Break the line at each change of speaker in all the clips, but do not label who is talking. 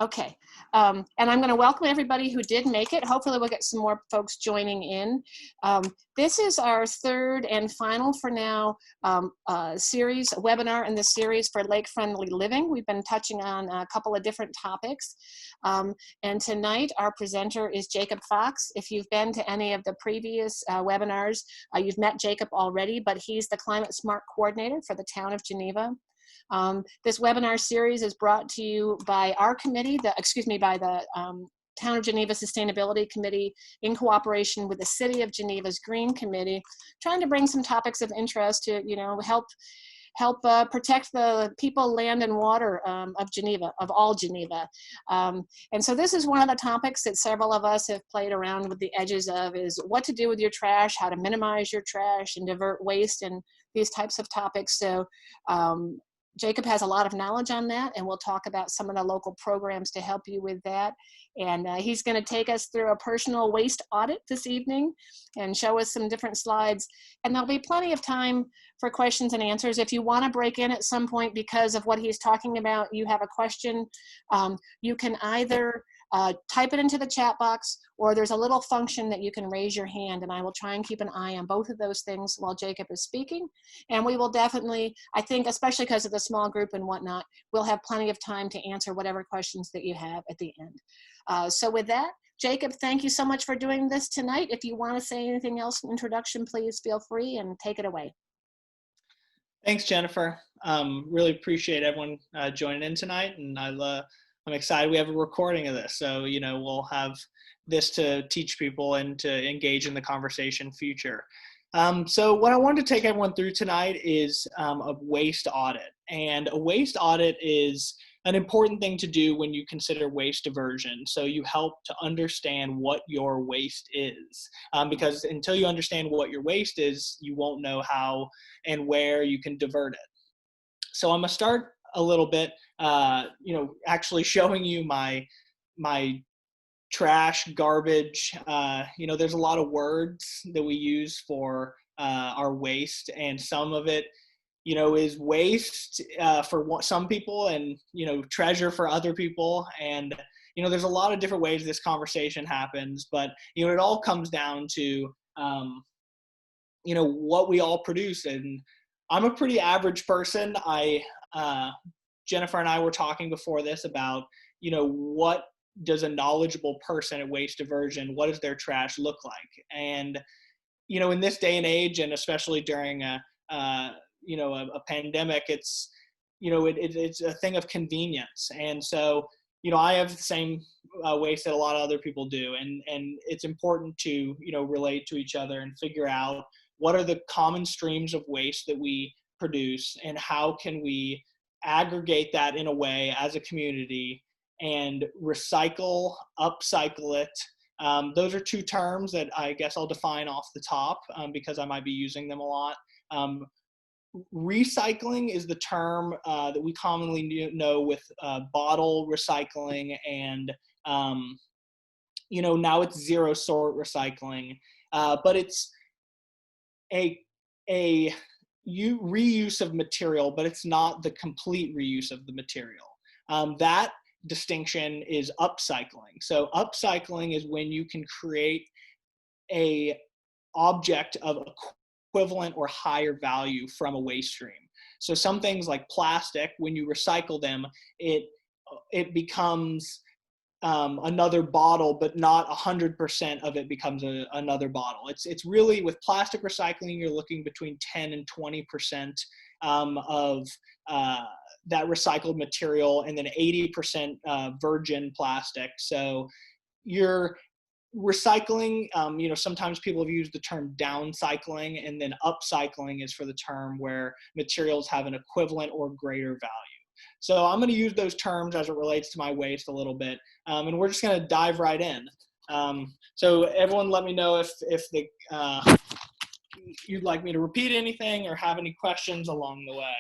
Okay, and I'm going to welcome everybody who did make it. Hopefully we'll get some more folks joining in. This is our third and final for now webinar in the series for lake-friendly living. We've been touching on a couple of different topics. And tonight our presenter is Jacob Fox. If you've been to any of the previous webinars, you've met Jacob already, but he's the Climate Smart Coordinator for the town of Geneva. This webinar series is brought to you by our committee, by the Town of Geneva Sustainability Committee in cooperation with the City of Geneva's Green Committee, trying to bring some topics of interest to, help protect the people, land, and water of Geneva, of all Geneva. And so this is one of the topics that several of us have played around with the edges of, is what to do with your trash, how to minimize your trash and divert waste, and these types of topics. So Jacob has a lot of knowledge on that, and we'll talk about some of the local programs to help you with that. And he's going to take us through a personal waste audit this evening and show us some different slides. And there'll be plenty of time for questions and answers. If you want to break in at some point because of what he's talking about, you have a question, you can either type it into the chat box, or there's a little function that you can raise your hand, and I will try and keep an eye on both of those things while Jacob is speaking. And we will definitely, I think, especially because of the small group and whatnot, we'll have plenty of time to answer whatever questions that you have at the end. So with that, Jacob, thank you so much for doing this tonight. If you want to say anything else in introduction, please feel free and take it away.
Thanks, Jennifer. Really appreciate everyone joining in tonight, and I'm excited we have a recording of this, so we'll have this to teach people and to engage in the conversation future. So what I wanted to take everyone through tonight is a waste audit, and a waste audit is an important thing to do when you consider waste diversion. So you help to understand what your waste is, because until you understand what your waste is, you won't know how and where you can divert it. So I'm gonna start a little bit, actually showing you my trash, garbage. There's a lot of words that we use for our waste, and some of it, is waste for some people, and treasure for other people. And there's a lot of different ways this conversation happens, but it all comes down to what we all produce. And I'm a pretty average person. Jennifer and I were talking before this about, what does a knowledgeable person at waste diversion, what does their trash look like? And, in this day and age, and especially during a pandemic, it's, it's a thing of convenience. And so, I have the same waste that a lot of other people do. And it's important to, relate to each other and figure out what are the common streams of waste that we produce, and how can we aggregate that in a way as a community and recycle, upcycle it. Those are two terms that I guess I'll define off the top because I might be using them a lot. Recycling is the term that we commonly know with bottle recycling, and now it's zero sort recycling, but it's a reuse of material, but it's not the complete reuse of the material. That distinction is upcycling. So upcycling is when you can create a object of equivalent or higher value from a waste stream. So some things like plastic, when you recycle them, it becomes another bottle, but not 100% of it becomes another bottle. It's really, with plastic recycling, you're looking between 10 and 20% of that recycled material, and then 80% virgin plastic. So you're recycling, sometimes people have used the term downcycling, and then upcycling is for the term where materials have an equivalent or greater value. So I'm going to use those terms as it relates to my waste a little bit, and we're just going to dive right in. So everyone, let me know if you'd like me to repeat anything or have any questions along the way.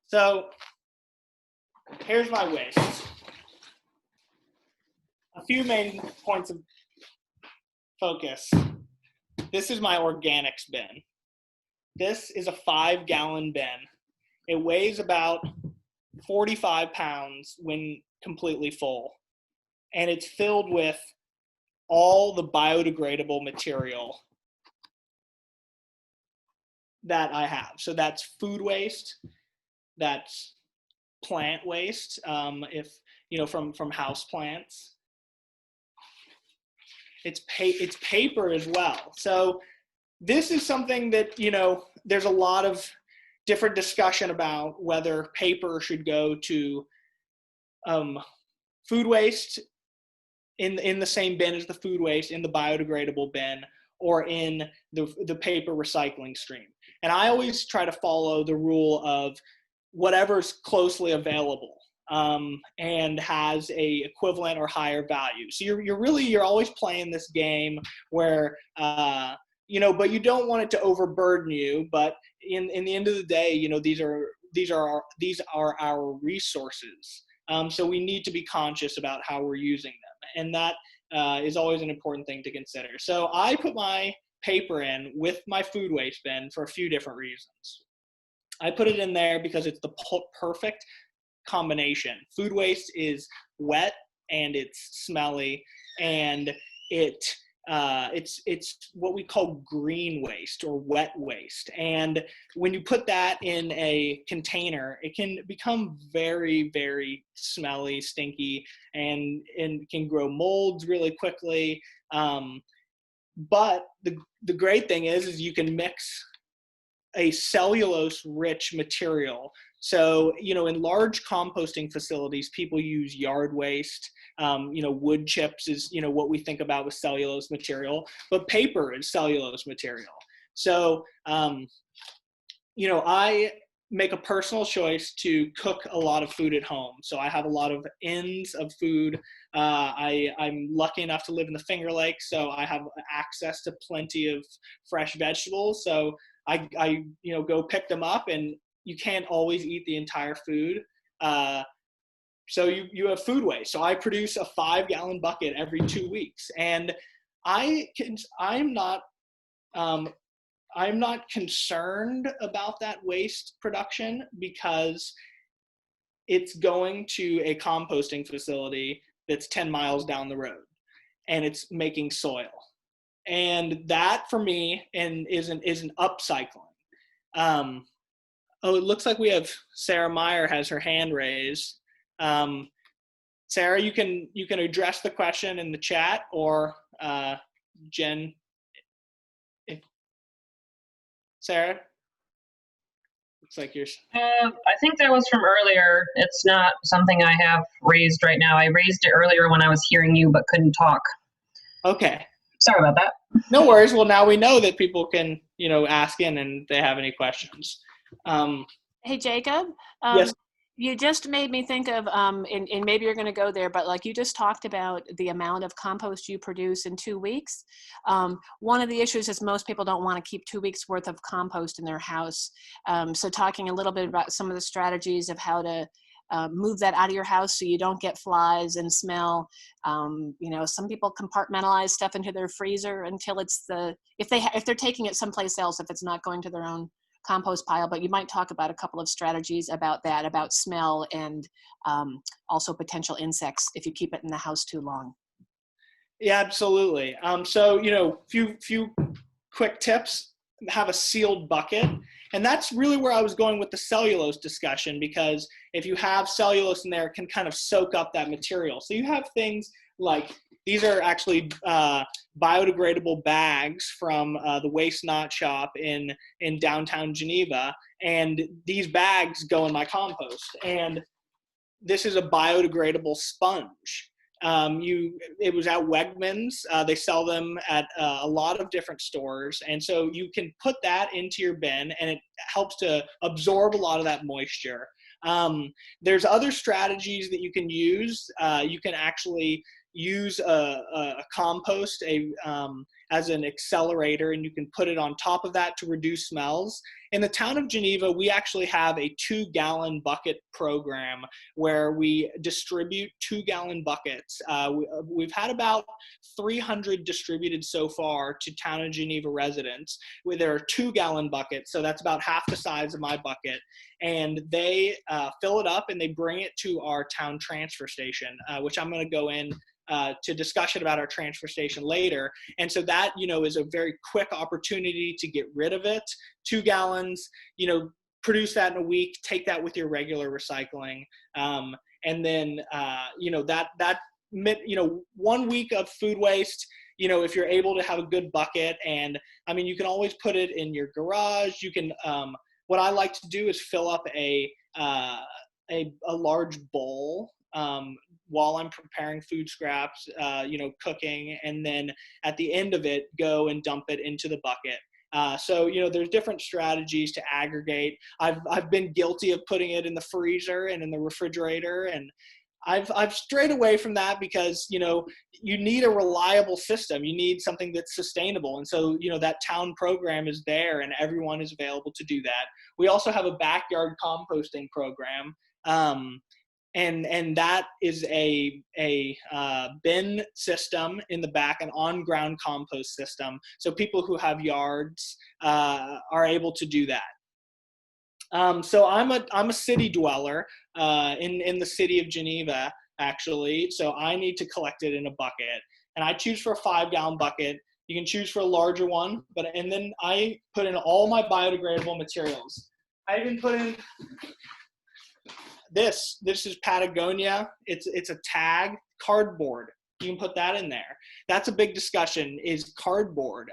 So here's my waste. A few main points of focus. This is my organics bin. This is a 5-gallon bin. It weighs about 45 pounds when completely full. And it's filled with all the biodegradable material that I have. So that's food waste, that's plant waste, if from house plants. It's paper as well. So this is something that there's a lot of different discussion about whether paper should go to food waste in the same bin as the food waste, in the biodegradable bin, or in the paper recycling stream. And I always try to follow the rule of whatever's closely available and has a equivalent or higher value. So you're always playing this game where but you don't want it to overburden you. But in the end of the day, these are our resources. So we need to be conscious about how we're using them, and that is always an important thing to consider. So I put my paper in with my food waste bin for a few different reasons. I put it in there because it's the perfect combination. Food waste is wet and it's smelly, and it's what we call green waste or wet waste. And when you put that in a container, it can become very, very smelly, stinky, and can grow molds really quickly. But the great thing is you can mix a cellulose-rich material. So, in large composting facilities, people use yard waste. Wood chips is, what we think about with cellulose material, but paper is cellulose material. So, I make a personal choice to cook a lot of food at home. So I have a lot of ends of food. I'm lucky enough to live in the Finger Lakes, so I have access to plenty of fresh vegetables. So I go pick them up, and you can't always eat the entire food. So you have food waste. So I produce a 5-gallon bucket every 2 weeks, and I'm not concerned about that waste production because it's going to a composting facility that's 10 miles down the road, and it's making soil. And that for me is an upcycling. It looks like we have Sarah Meyer has her hand raised. Sarah, you can address the question in the chat, or Jen. Sarah, looks like you're.
I think that was from earlier. It's not something I have raised right now. I raised it earlier when I was hearing you but couldn't talk.
Okay.
Sorry about that.
No worries. Well, now we know that people can, ask in and if they have any questions.
Hey, Jacob.
Yes.
You just made me think of, and maybe you're going to go there, but like you just talked about the amount of compost you produce in 2 weeks. One of the issues is most people don't want to keep 2 weeks worth of compost in their house. So talking a little bit about some of the strategies of how to move that out of your house so you don't get flies and smell. Some people compartmentalize stuff into their freezer until it's if they're taking it someplace else, if it's not going to their own compost pile. But you might talk about a couple of strategies about that, about smell, and also potential insects if you keep it in the house too long.
Yeah, absolutely. So, few quick tips. Have a sealed bucket. And that's really where I was going with the cellulose discussion, because if you have cellulose in there, it can kind of soak up that material. So you have things like, these are actually biodegradable bags from the Waste Not Shop in downtown Geneva. And these bags go in my compost. And this is a biodegradable sponge. It was at Wegmans. They sell them at a lot of different stores. And so you can put that into your bin, and it helps to absorb a lot of that moisture. There's other strategies that you can use. You can actually use a compost as an accelerator, and you can put it on top of that to reduce smells. in the town of Geneva, we actually have a 2-gallon bucket program where we distribute 2-gallon buckets. We've had about 300 distributed so far to town of Geneva residents, where there are 2-gallon buckets. So that's about half the size of my bucket. And they fill it up and they bring it to our town transfer station, which I'm going to go in to discussion about our transfer station later. And so that, is a very quick opportunity to get rid of it. 2 gallons, produce that in a week, take that with your regular recycling. And then, that 1 week of food waste, if you're able to have a good bucket, and you can always put it in your garage. You can, what I like to do is fill up a large bowl, while I'm preparing food scraps, cooking, and then at the end of it, go and dump it into the bucket. So there's different strategies to aggregate. I've been guilty of putting it in the freezer and in the refrigerator, and I've strayed away from that because, you need a reliable system. You need something that's sustainable. And so, that town program is there and everyone is available to do that. We also have a backyard composting program. And that is a bin system in the back, an on-ground compost system. So people who have yards are able to do that. So I'm a city dweller in the city of Geneva, actually. So I need to collect it in a bucket, and I choose for a 5-gallon bucket. You can choose for a larger one, and then I put in all my biodegradable materials. I even put in this is Patagonia. It's a tag, cardboard. You can put that in there. That's a big discussion, is cardboard.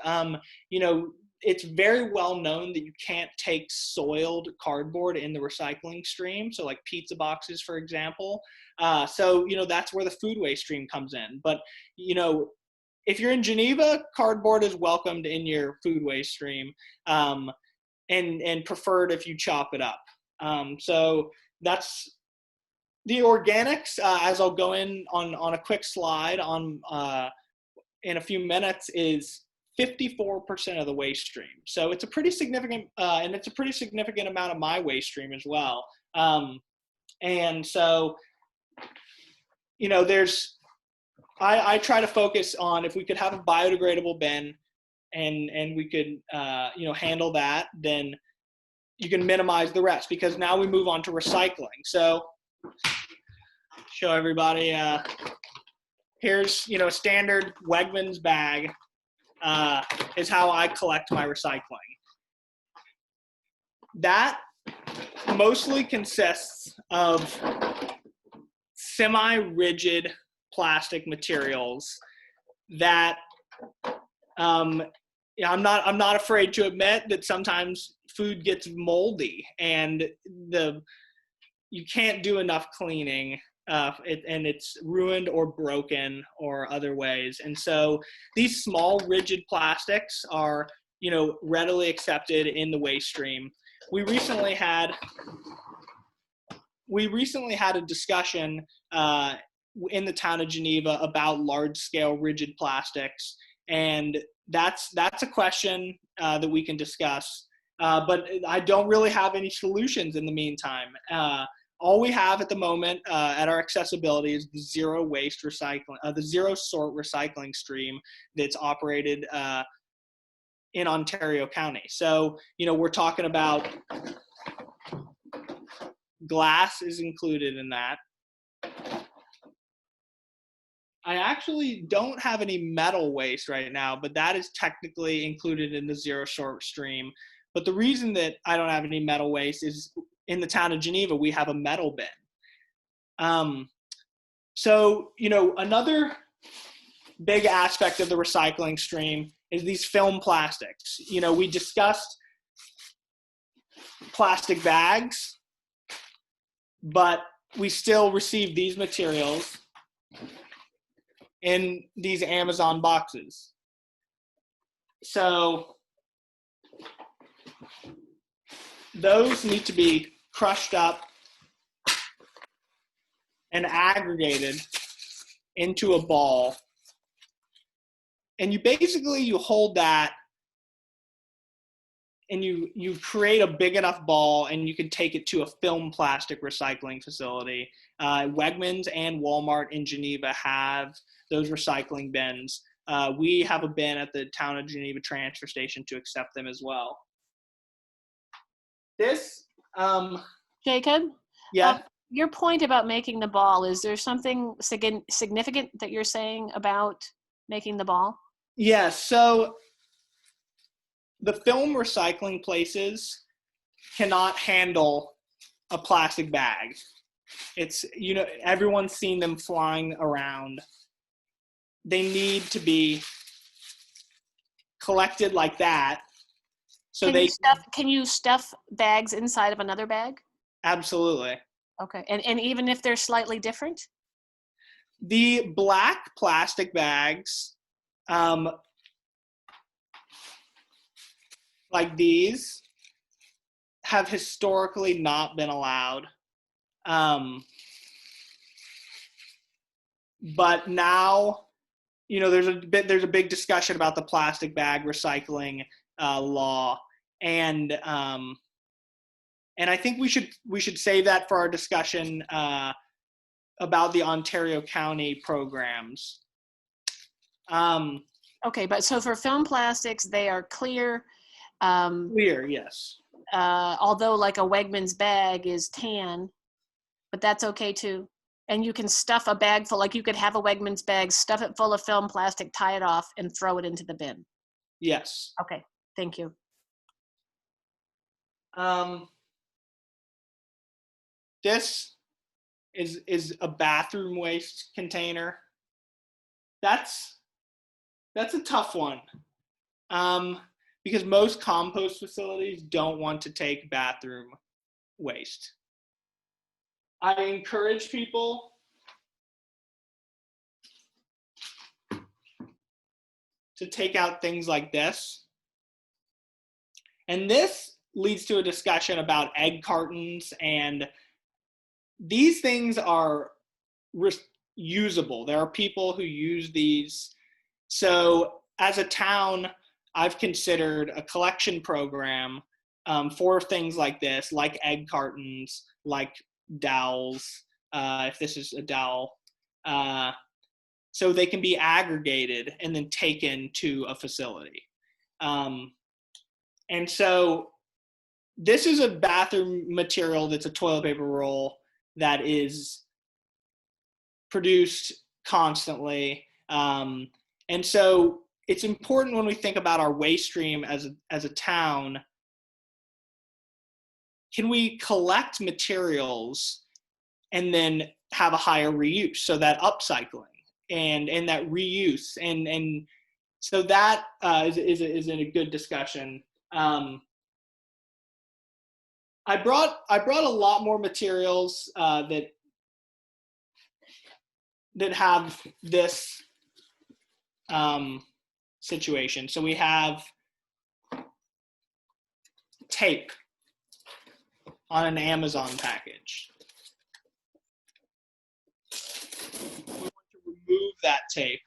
It's very well known that you can't take soiled cardboard in the recycling stream. So like pizza boxes, for example. So that's where the food waste stream comes in. But, if you're in Geneva, cardboard is welcomed in your food waste stream, and preferred if you chop it up. So that's the organics, as I'll go in on a quick slide in a few minutes, is 54% of the waste stream. So it's a pretty significant, and it's a pretty significant amount of my waste stream as well. And so, I try to focus on, if we could have a biodegradable bin and we could, handle that, then you can minimize the rest, because now we move on to recycling. So show everybody, here's, a standard Wegmans bag, is how I collect my recycling. That mostly consists of semi-rigid plastic materials that, I'm not afraid to admit that sometimes food gets moldy and you can't do enough cleaning, and it's ruined or broken or other ways. And so these small rigid plastics are, readily accepted in the waste stream. We recently had a discussion in the town of Geneva about large-scale rigid plastics, and that's a question that we can discuss. But I don't really have any solutions in the meantime. All we have at the moment at our accessibility is the zero waste recycling, the zero sort recycling stream that's operated in Ontario County. So, we're talking about glass is included in that. I actually don't have any metal waste right now, but that is technically included in the zero sort stream. But the reason that I don't have any metal waste is in the town of Geneva, we have a metal bin. So, another big aspect of the recycling stream is these film plastics. We discussed plastic bags, but we still receive these materials in these Amazon boxes. So those need to be crushed up and aggregated into a ball. And you hold that and you create a big enough ball, and you can take it to a film plastic recycling facility. Wegmans and Walmart in Geneva have those recycling bins. We have a bin at the town of Geneva transfer station to accept them as well. This,
Jacob?
yeah.
Your point about making the ball, is there something significant that you're saying about making the ball?
Yeah, so the film recycling places cannot handle a plastic bag. It's, everyone's seen them flying around. They need to be collected like that. So
can you stuff bags inside of another bag?
Absolutely.
Okay, and even if they're slightly different?
The black plastic bags, like these, have historically not been allowed. But now, there's a big discussion about the plastic bag recycling law, and I think we should save that for our discussion about the Ontario County programs.
Okay, but so for film plastics, they are clear.
Clear, yes.
Although like a Wegmans bag is tan, but that's okay too. And you can stuff a bag full, like you could have a Wegmans bag, stuff it full of film plastic, tie it off, and throw it into the bin.
Yes.
Okay, thank you.
This is a bathroom waste container. That's a tough one. Because most compost facilities don't want to take bathroom waste. I encourage people to take out things like this. And this leads to a discussion about egg cartons, and these things are usable. There are people who use these. So as a town, I've considered a collection program for things like this, like egg cartons, like dowels, if this is a dowel, so they can be aggregated and then taken to a facility. And so this is a bathroom material that's a toilet paper roll that is produced constantly. And so it's important when we think about our waste stream as a town, can we collect materials and then have a higher reuse? So that upcycling and that reuse, and so that is a good discussion. I brought a lot more materials that have this situation. So we have tape on an Amazon package. We want to remove that tape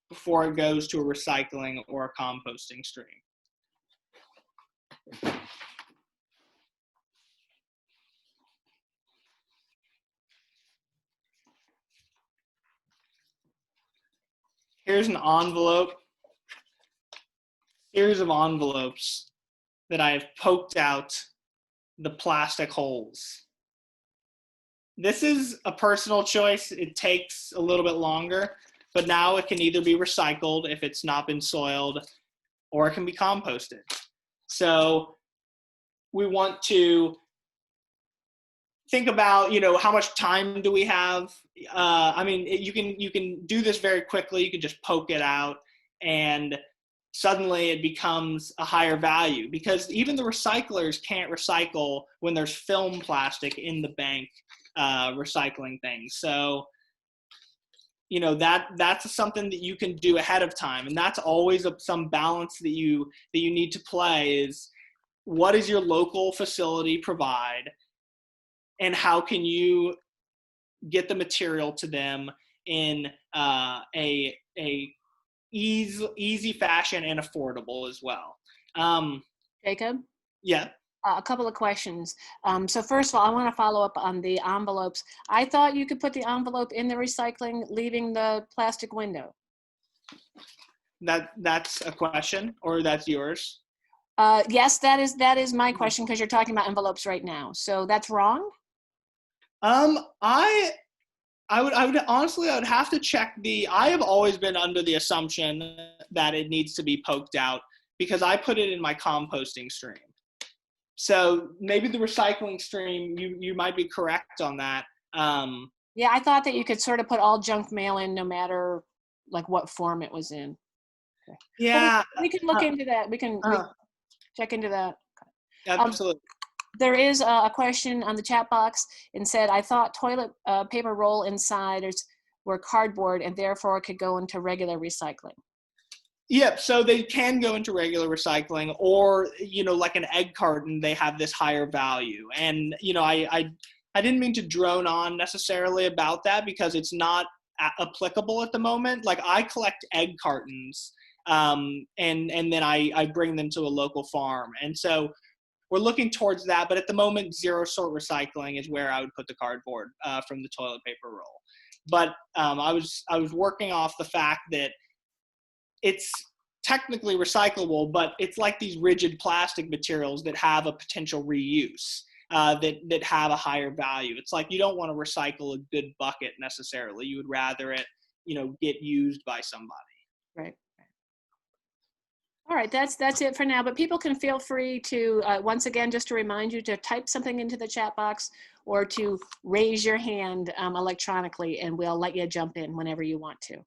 before it goes to a recycling or a composting stream. Here's an envelope, series of envelopes that I have poked out the plastic holes. This is a personal choice. It takes a little bit longer, but now it can either be recycled if it's not been soiled, or it can be composted. So we want to think about, how much time do we have? I mean, you can do this very quickly. You can just poke it out, and suddenly it becomes a higher value, because even the recyclers can't recycle when there's film plastic in the bank recycling things. So, that's something that you can do ahead of time, and that's always some balance that you need to play. Is what does your local facility provide, and how can you get the material to them in a easy fashion and affordable as well.
Jacob?
Yeah.
A couple of questions. So first of all, I want to follow up on the envelopes. I thought you could put the envelope in the recycling, leaving the plastic window.
That's a question, or that's yours?
Yes, that is my question, because you're talking about envelopes right now. So that's wrong?
I would honestly, I would have to check I have always been under the assumption that it needs to be poked out because I put it in my composting stream. So maybe the recycling stream, you might be correct on that.
Yeah, I thought that you could sort of put all junk mail in no matter like what form it was in. Okay.
Yeah.
Well, we can look into that. We can check into that.
Absolutely.
There is a question on the chat box and said, I thought toilet paper roll insiders were cardboard and therefore could go into regular recycling.
Yep. So they can go into regular recycling, or, like an egg carton, they have this higher value. And, I didn't mean to drone on necessarily about that because it's not applicable at the moment. Like, I collect egg cartons and then I bring them to a local farm. And so we're looking towards that. But at the moment, zero sort recycling is where I would put the cardboard from the toilet paper roll. But I was working off the fact that it's technically recyclable, but it's like these rigid plastic materials that have a potential reuse, that have a higher value. It's like you don't want to recycle a good bucket necessarily. You would rather it, get used by somebody.
Right. All right, that's it for now. But people can feel free to, once again, just to remind you to type something into the chat box or to raise your hand electronically, and we'll let you jump in whenever you want to.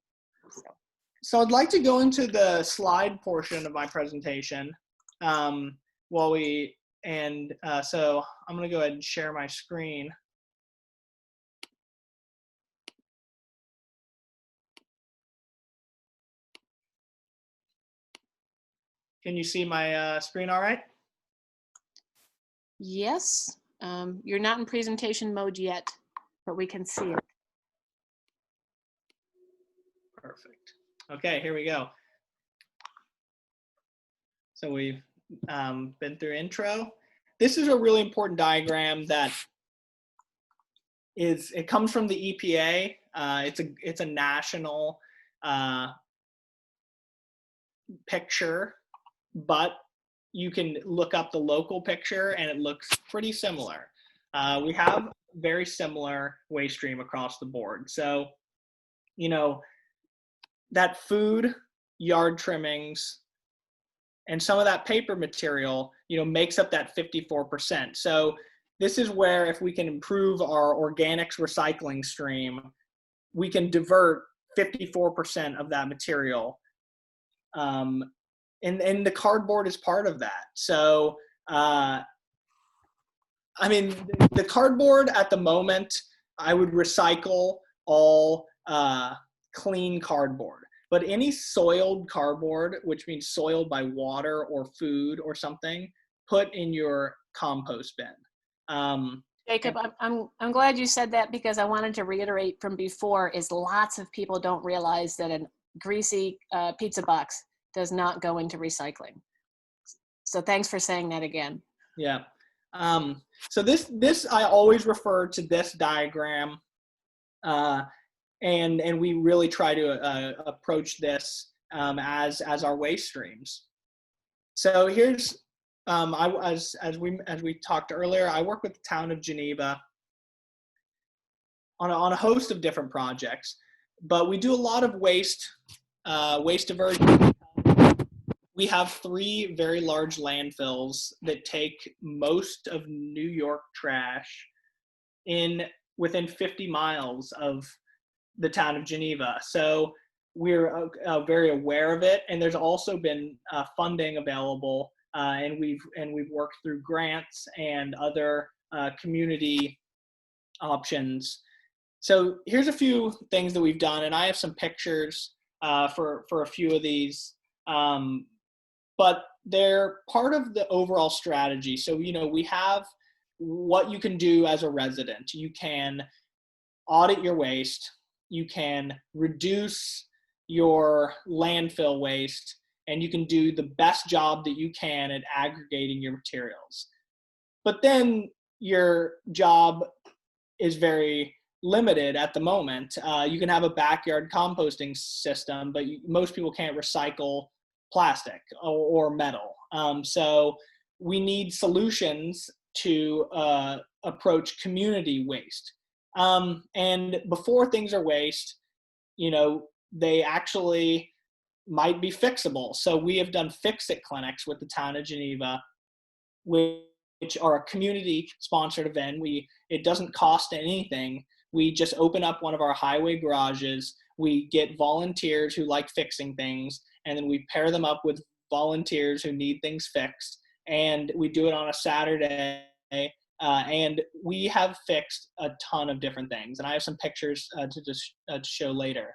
So I'd like to go into the slide portion of my presentation so I'm going to go ahead and share my screen. Can you see my screen all right?
Yes, you're not in presentation mode yet, but we can see it.
Perfect. Okay, here we go. So we've been through intro. This is a really important diagram that it comes from the EPA. It's a national picture, but you can look up the local picture and it looks pretty similar. We have very similar waste stream across the board. So, that food, yard trimmings, and some of that paper material, makes up that 54%. So this is where, if we can improve our organics recycling stream, we can divert 54% of that material. And the cardboard is part of that. So, the cardboard at the moment, I would recycle all clean cardboard. But any soiled cardboard, which means soiled by water or food or something, put in your compost bin.
Jacob, I'm glad you said that, because I wanted to reiterate from before is lots of people don't realize that a greasy pizza box does not go into recycling. So thanks for saying that again.
Yeah. So this I always refer to this diagram, and we really try to approach this as our waste streams. So here's as we talked earlier, I work with the town of Geneva on a host of different projects, but we do a lot of waste diversion. We have 3 very large landfills that take most of New York trash within 50 miles of the town of Geneva. So we're very aware of it, and there's also been funding available, and we've worked through grants and other community options. So here's a few things that we've done, and I have some pictures for a few of these, but they're part of the overall strategy. So we have what you can do as a resident. You can audit your waste. You can reduce your landfill waste, and you can do the best job that you can at aggregating your materials. But then your job is very limited at the moment. You can have a backyard composting system, but most people can't recycle plastic or metal. So we need solutions to approach community waste. And before things are waste, they actually might be fixable. So we have done Fixit Clinics with the town of Geneva, which are a community-sponsored event. It doesn't cost anything. We just open up one of our highway garages. We get volunteers who like fixing things, and then we pair them up with volunteers who need things fixed. And we do it on a Saturday, and we have fixed a ton of different things. And I have some pictures to show later.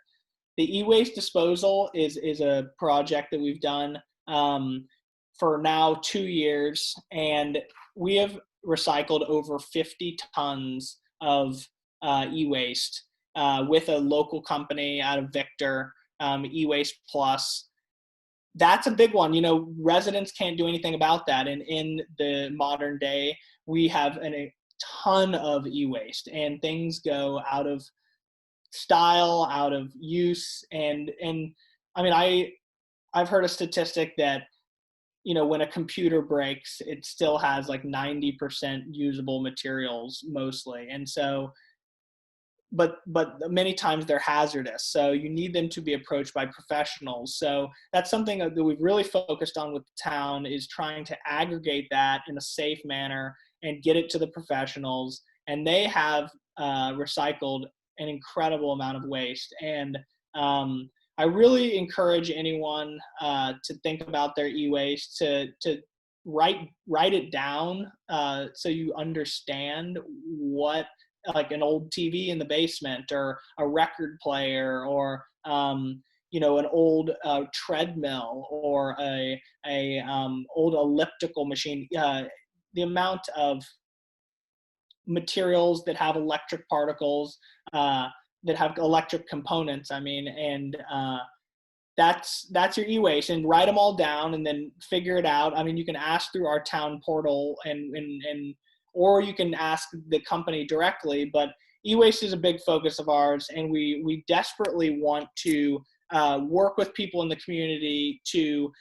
The e-waste disposal is a project that we've done for now 2 years, and we have recycled over 50 tons of e-waste with a local company out of Victor, E-Waste Plus. That's a big one. Residents can't do anything about that. And in the modern day, we have a ton of e-waste, and things go out of style, out of use. And I mean, I've heard a statistic that, when a computer breaks, it still has like 90% usable materials mostly. And so, but many times they're hazardous. So you need them to be approached by professionals. So that's something that we've really focused on with the town, is trying to aggregate that in a safe manner and get it to the professionals. And they have recycled an incredible amount of waste. And I really encourage anyone to think about their e-waste, to write it down so you understand what, like an old TV in the basement, or a record player, or an old treadmill, or a old elliptical machine. The amount of materials that have electric particles, that have electric components, and that's your e-waste. And write them all down and then figure it out. You can ask through our town portal, or you can ask the company directly, but e-waste is a big focus of ours, and we desperately want to work with people in the community to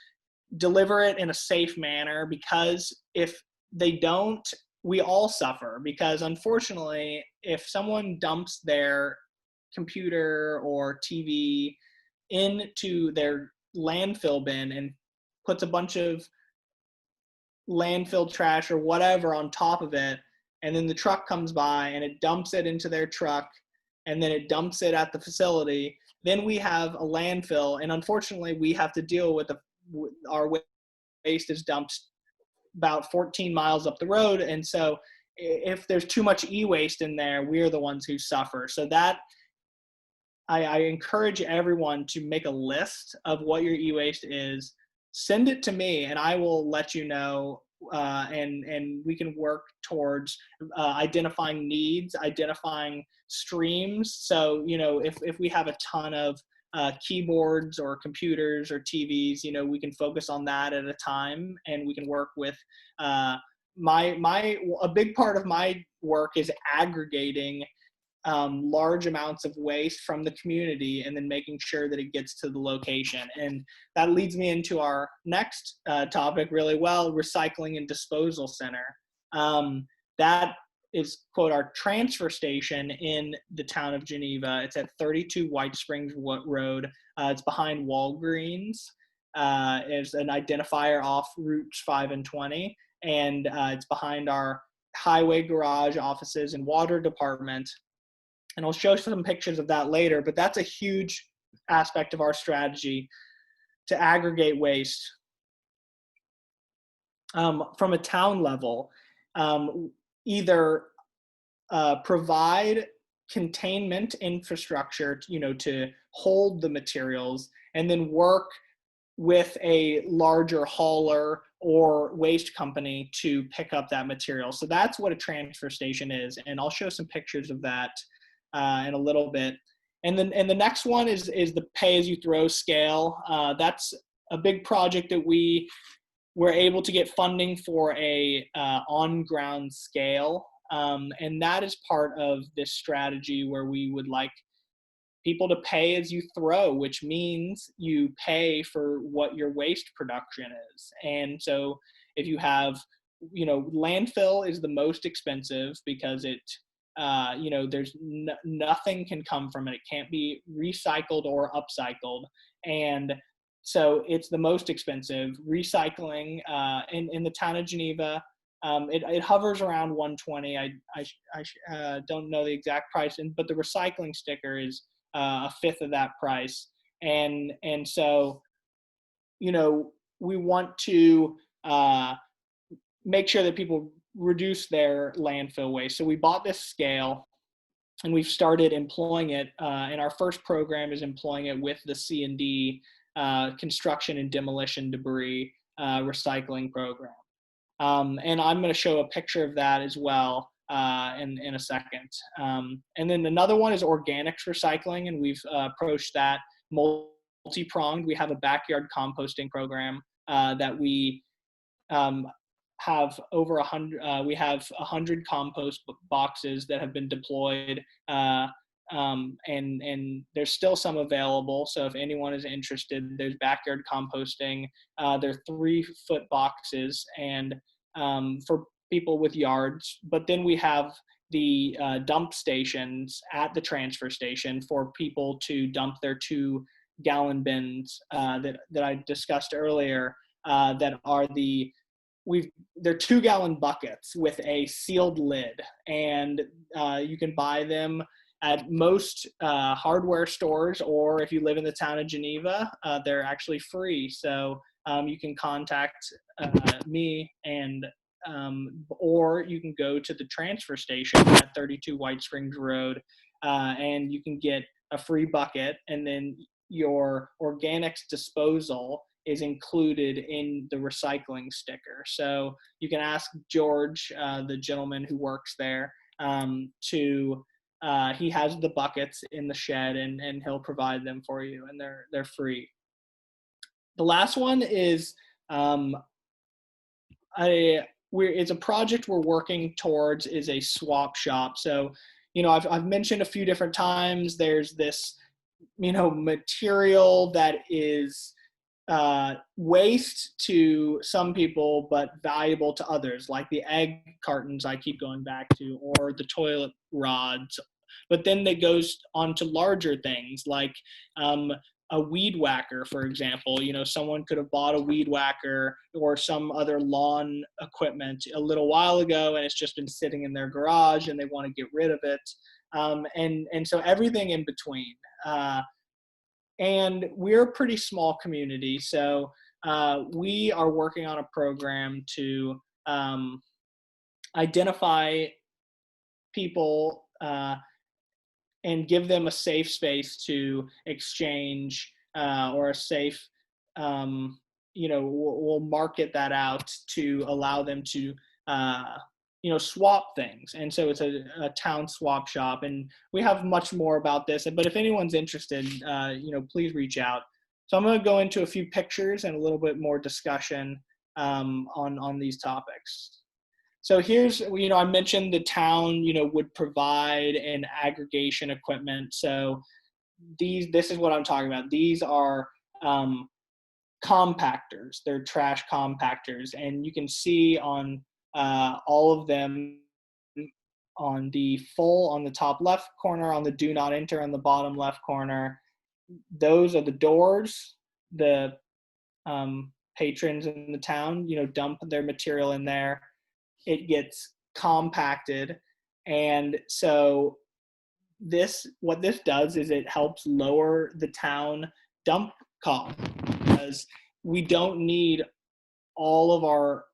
deliver it in a safe manner, because if they don't, we all suffer. Because unfortunately, if someone dumps their computer or TV into their landfill bin and puts a bunch of landfill trash or whatever on top of it, and then the truck comes by and it dumps it into their truck, and then it dumps it at the facility, then we have a landfill, and unfortunately we have to deal with our waste is dumped about 14 miles up the road. And so if there's too much e-waste in there, we're the ones who suffer. So that I encourage everyone to make a list of what your e-waste is, send it to me, and I will let you know, and we can work towards identifying needs, identifying streams. So, if we have a ton of keyboards or computers or TVs, we can focus on that at a time, and we can work with a big part of my work is aggregating large amounts of waste from the community and then making sure that it gets to the location. And that leads me into our next topic really well, recycling and disposal center. That is, quote, our transfer station in the town of Geneva. It's at 32 White Springs Road. It's behind Walgreens. It's an identifier off routes 5 and 20. And it's behind our highway garage, offices, and water department. And I'll show some pictures of that later, but that's a huge aspect of our strategy to aggregate waste. From a town level, either provide containment infrastructure, to hold the materials, and then work with a larger hauler or waste company to pick up that material. So that's what a transfer station is. And I'll show some pictures of that in a little bit. the next one is the pay-as-you-throw scale. That's a big project that we were able to get funding for a on-ground scale. And that is part of this strategy where we would like people to pay as you throw, which means you pay for what your waste production is. And so if you have, landfill is the most expensive because it, there's nothing can come from it. It can't be recycled or upcycled. And so it's the most expensive. Recycling in the town of Geneva, it hovers around 120. I don't know the exact price, but the recycling sticker is a fifth of that price. And so, we want to make sure that people reduce their landfill waste. So we bought this scale and we've started employing it. And our first program is employing it with the C&D construction and demolition debris recycling program. And I'm going to show a picture of that as well in a second. And then another one is organics recycling, and we've approached that multi-pronged. We have a backyard composting program that we have over 100. We have 100 compost boxes that have been deployed, and there's still some available. So if anyone is interested, there's backyard composting. They're 3-foot boxes, and for people with yards. But then we have the dump stations at the transfer station for people to dump their 2-gallon bins that I discussed earlier. That are they're 2-gallon buckets with a sealed lid, and you can buy them at most hardware stores, or if you live in the town of Geneva, they're actually free. So you can contact me, and or you can go to the transfer station at 32 White Springs Road, and you can get a free bucket, and then your organics disposal is included in the recycling sticker. So you can ask George, the gentleman who works there, he has the buckets in the shed, and he'll provide them for you, and they're free. The last one is it's a project we're working towards, is a swap shop. So, I've mentioned a few different times, there's this, material that is waste to some people, but valuable to others, like the egg cartons I keep going back to, or the toilet rods. But then that goes on to larger things like a weed whacker, for example. Someone could have bought a weed whacker or some other lawn equipment a little while ago, and it's just been sitting in their garage and they want to get rid of it. And so everything in between. And we're a pretty small community, so we are working on a program to identify people and give them a safe space to exchange, or a safe, we'll market that out to allow them to swap things. And so it's a town swap shop, and we have much more about this, but if anyone's interested, please reach out. So I'm going to go into a few pictures and a little bit more discussion on these topics. So here's, I mentioned the town, would provide an aggregation equipment. So this is what I'm talking about. These are compactors. They're trash compactors, and you can see on all of them, on the full on the top left corner, on the do not enter on the bottom left corner, those are the doors. The patrons in the town, dump their material in there. It gets compacted, and so what this does is it helps lower the town dump cost, because we don't need all of our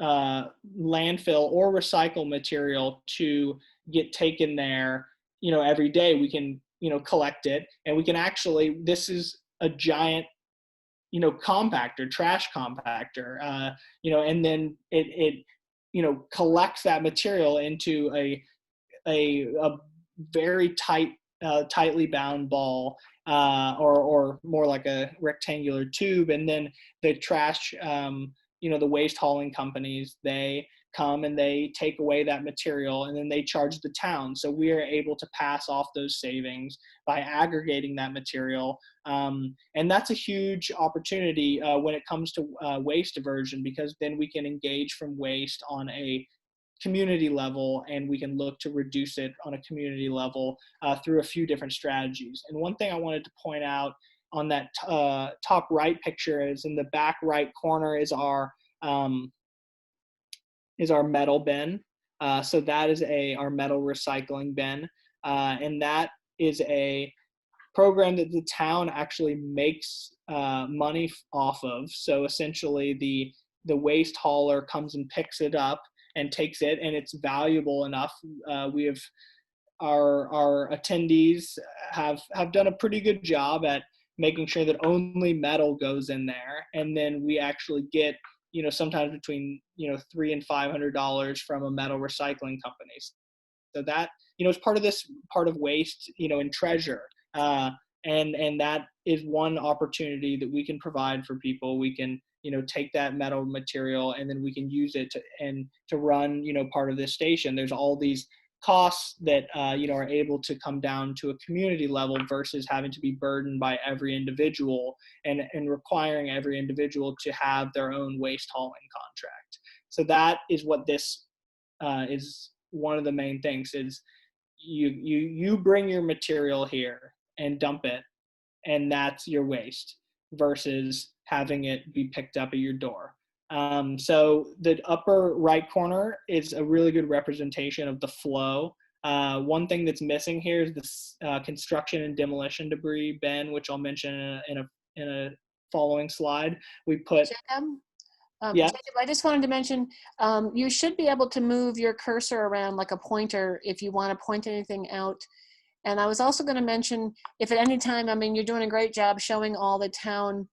landfill or recycle material to get taken there every day. We can collect it, and we can actually, this is a giant compactor, trash compactor, and then it collects that material into a very tight tightly bound ball, or more like a rectangular tube. And then the trash, the waste hauling companies, they come and they take away that material, and then they charge the town. So we are able to pass off those savings by aggregating that material. And that's a huge opportunity when it comes to waste diversion, because then we can engage from waste on a community level, and we can look to reduce it on a community level through a few different strategies. And one thing I wanted to point out on that top right picture is in the back right corner is our metal bin. So that is our metal recycling bin, and that is a program that the town actually makes money off of. So essentially, the waste hauler comes and picks it up and takes it, and it's valuable enough. We have our attendees have done a pretty good job at making sure that only metal goes in there, and then we actually get sometimes between $300 and $500 from a metal recycling company. So that is part of waste and treasure, and that is one opportunity that we can provide for people. We can take that metal material, and then we can use it to run part of this station. There's all these costs that are able to come down to a community level versus having to be burdened by every individual and requiring every individual to have their own waste hauling contract. So that is what this is. One of the main things is you bring your material here and dump it, and that's your waste, versus having it be picked up at your door. So the upper right corner is a really good representation of the flow. One thing that's missing here is this construction and demolition debris bin, which I'll mention in a following slide. We put.
Jacob, I just wanted to mention, you should be able to move your cursor around like a pointer if you want to point anything out. And I was also going to mention, if at any time, you're doing a great job showing all the town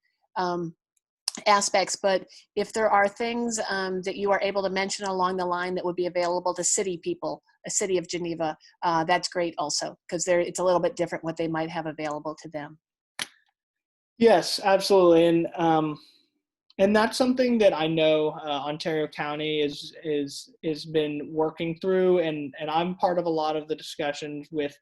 aspects, but if there are things that you are able to mention along the line that would be available to city people, a city of Geneva, that's great also, because it's a little bit different what they might have available to them.
Yes, absolutely. And that's something that I know Ontario County is been working through, and I'm part of a lot of the discussions with,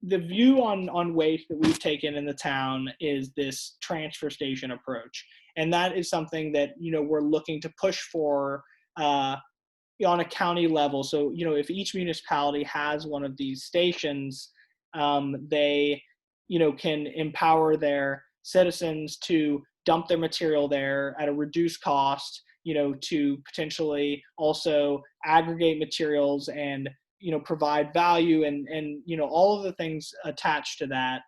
the view on waste that we've taken in the town is this transfer station approach. And that is something that, we're looking to push for on a county level. So, if each municipality has one of these stations, they, can empower their citizens to dump their material there at a reduced cost, to potentially also aggregate materials and, provide value and all of the things attached to that.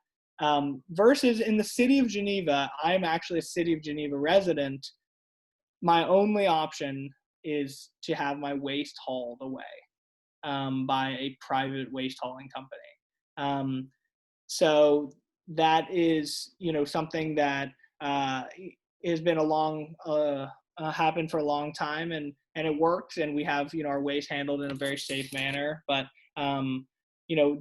Versus in the city of Geneva, I'm actually a city of Geneva resident. My only option is to have my waste hauled away by a private waste hauling company. So that is, something that has been happened for a long time, and it works, and we have our waste handled in a very safe manner. But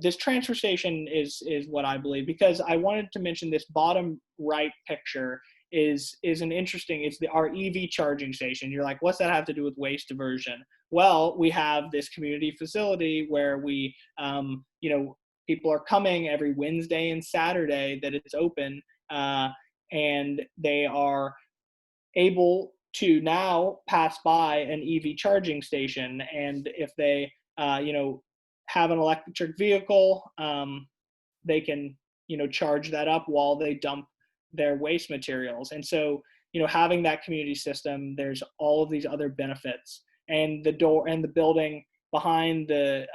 this transfer station is what I believe, because I wanted to mention this bottom right picture is an interesting. It's our EV charging station. You're like, what's that have to do with waste diversion? Well, we have this community facility where we people are coming every Wednesday and Saturday that it's open, and they are able to now pass by an EV charging station. And if they, have an electric vehicle, they can, charge that up while they dump their waste materials. And so, having that community system, there's all of these other benefits. And the door and the building behind the,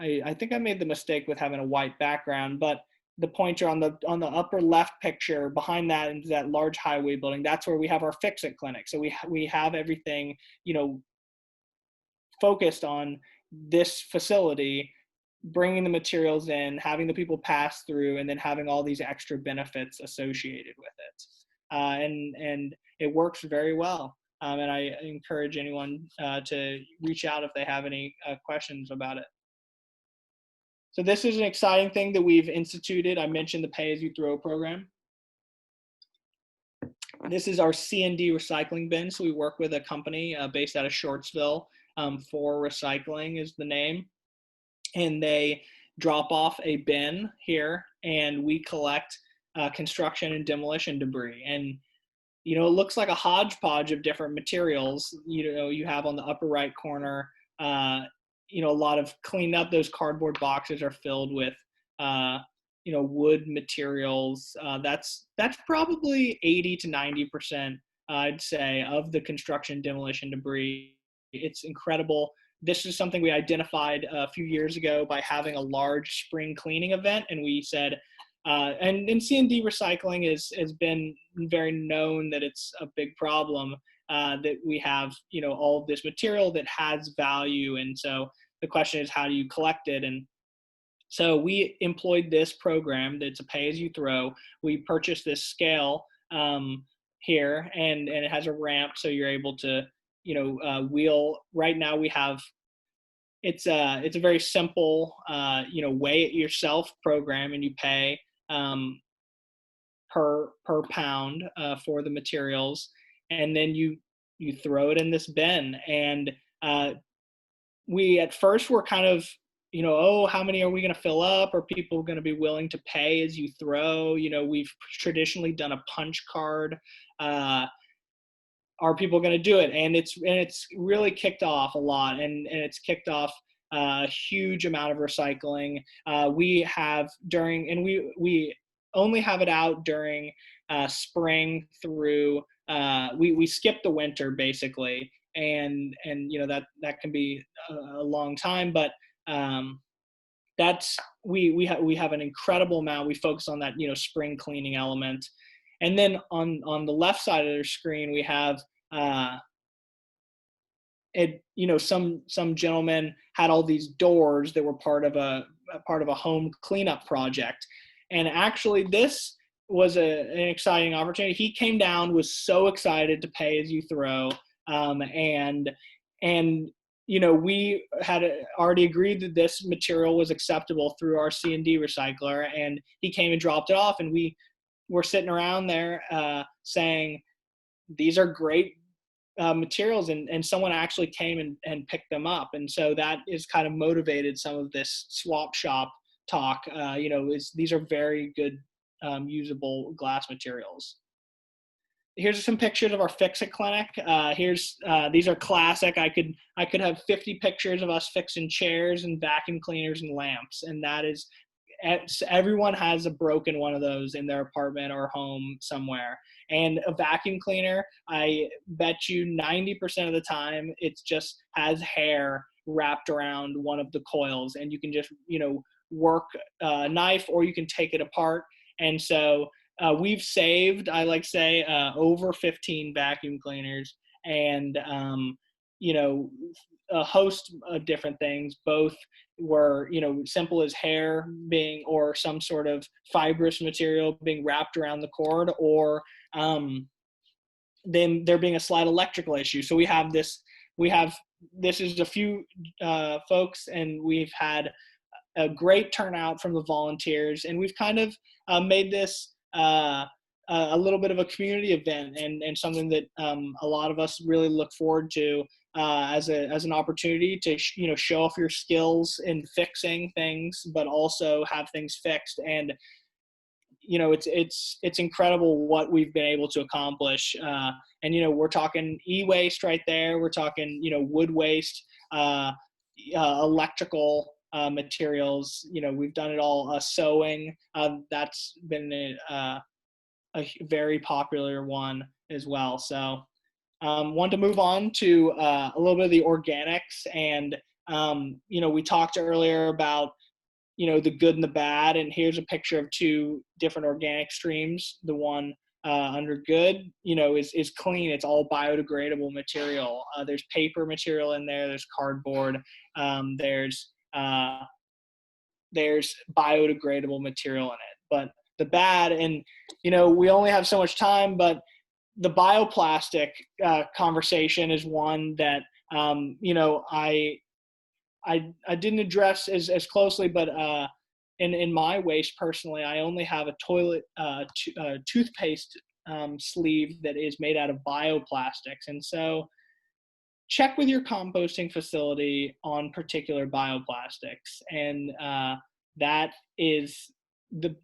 I think I made the mistake with having a white background, but the pointer on the upper left picture behind that is that large highway building. That's where we have our Fixit Clinic. So we have everything, focused on this facility, bringing the materials in, having the people pass through, and then having all these extra benefits associated with it. And it works very well. And I encourage anyone to reach out if they have any questions about it. So this is an exciting thing that we've instituted. I mentioned the pay-as-you-throw program. This is our C&D recycling bin. So we work with a company based out of Shortsville. For Recycling is the name. And they drop off a bin here, and we collect construction and demolition debris. And, you know, it looks like a hodgepodge of different materials. You know, you have on the upper right corner, you know, a lot of cleaned up. Those cardboard boxes are filled with, you know, wood materials. That's probably 80 to 90%, I'd say, of the construction demolition debris. It's incredible. This is something we identified a few years ago by having a large spring cleaning event, and we said, and C&D recycling has been very known that it's a big problem, that we have, you know, all of this material that has value, and so the question is, how do you collect it? And so we employed this program that's a pay-as-you-throw. We purchased this scale here, and it has a ramp, so you're able to, you know, wheel. Right now we have, it's a very simple, you know, weigh it yourself program, and you pay per pound for the materials, and then you throw it in this bin. And we at first were kind of, you know, oh, how many are we going to fill up? Are people going to be willing to pay as you throw? You know, we've traditionally done a punch card. Are people going to do it? And it's really kicked off a lot, and it's kicked off a huge amount of recycling. We have during, and we only have it out during spring through, we skip the winter basically. And you know, that can be a long time, but that's, we have an incredible amount. We focus on that, you know, spring cleaning element. And then on the left side of their screen, we have, you know, some gentlemen had all these doors that were part of a home cleanup project. And actually this was an exciting opportunity. He came down, was so excited to pay as you throw. And you know, we had already agreed that this material was acceptable through our C&D recycler, and he came and dropped it off, and we were sitting around there saying, these are great materials, and someone actually came and picked them up. And so that is kind of motivated some of this swap shop talk. You know, these are very good usable glass materials. Here's some pictures of our Fixit Clinic. These are classic. I could have 50 pictures of us fixing chairs and vacuum cleaners and lamps, and that is, everyone has a broken one of those in their apartment or home somewhere. And a vacuum cleaner, I bet you 90% of the time, it just has hair wrapped around one of the coils, and you can just, you know, work a knife, or you can take it apart. And so we've saved, I like to say, over 15 vacuum cleaners, and you know, a host of different things. Both were, you know, simple as hair being, or some sort of fibrous material being wrapped around the cord, or then there being a slight electrical issue. So this is a few folks, and we've had a great turnout from the volunteers, and we've kind of made this a little bit of a community event, and something that a lot of us really look forward to as an opportunity to you know, show off your skills in fixing things, but also have things fixed. And you know, it's incredible what we've been able to accomplish. And you know, we're talking e-waste right there. We're talking, you know, wood waste, electrical materials. You know, we've done it all. Sewing, that's been a very popular one as well. So want to move on to a little bit of the organics. And you know, we talked earlier about, you know, the good and the bad, and here's a picture of two different organic streams. The one under good, you know, is clean. It's all biodegradable material. There's paper material in there. There's cardboard. There's biodegradable material in it. But the bad, and you know, we only have so much time, but the bioplastic conversation is one that I didn't address as closely, but in my waste personally, I only have a toilet toothpaste sleeve that is made out of bioplastics, and so check with your composting facility on particular bioplastics, and that is the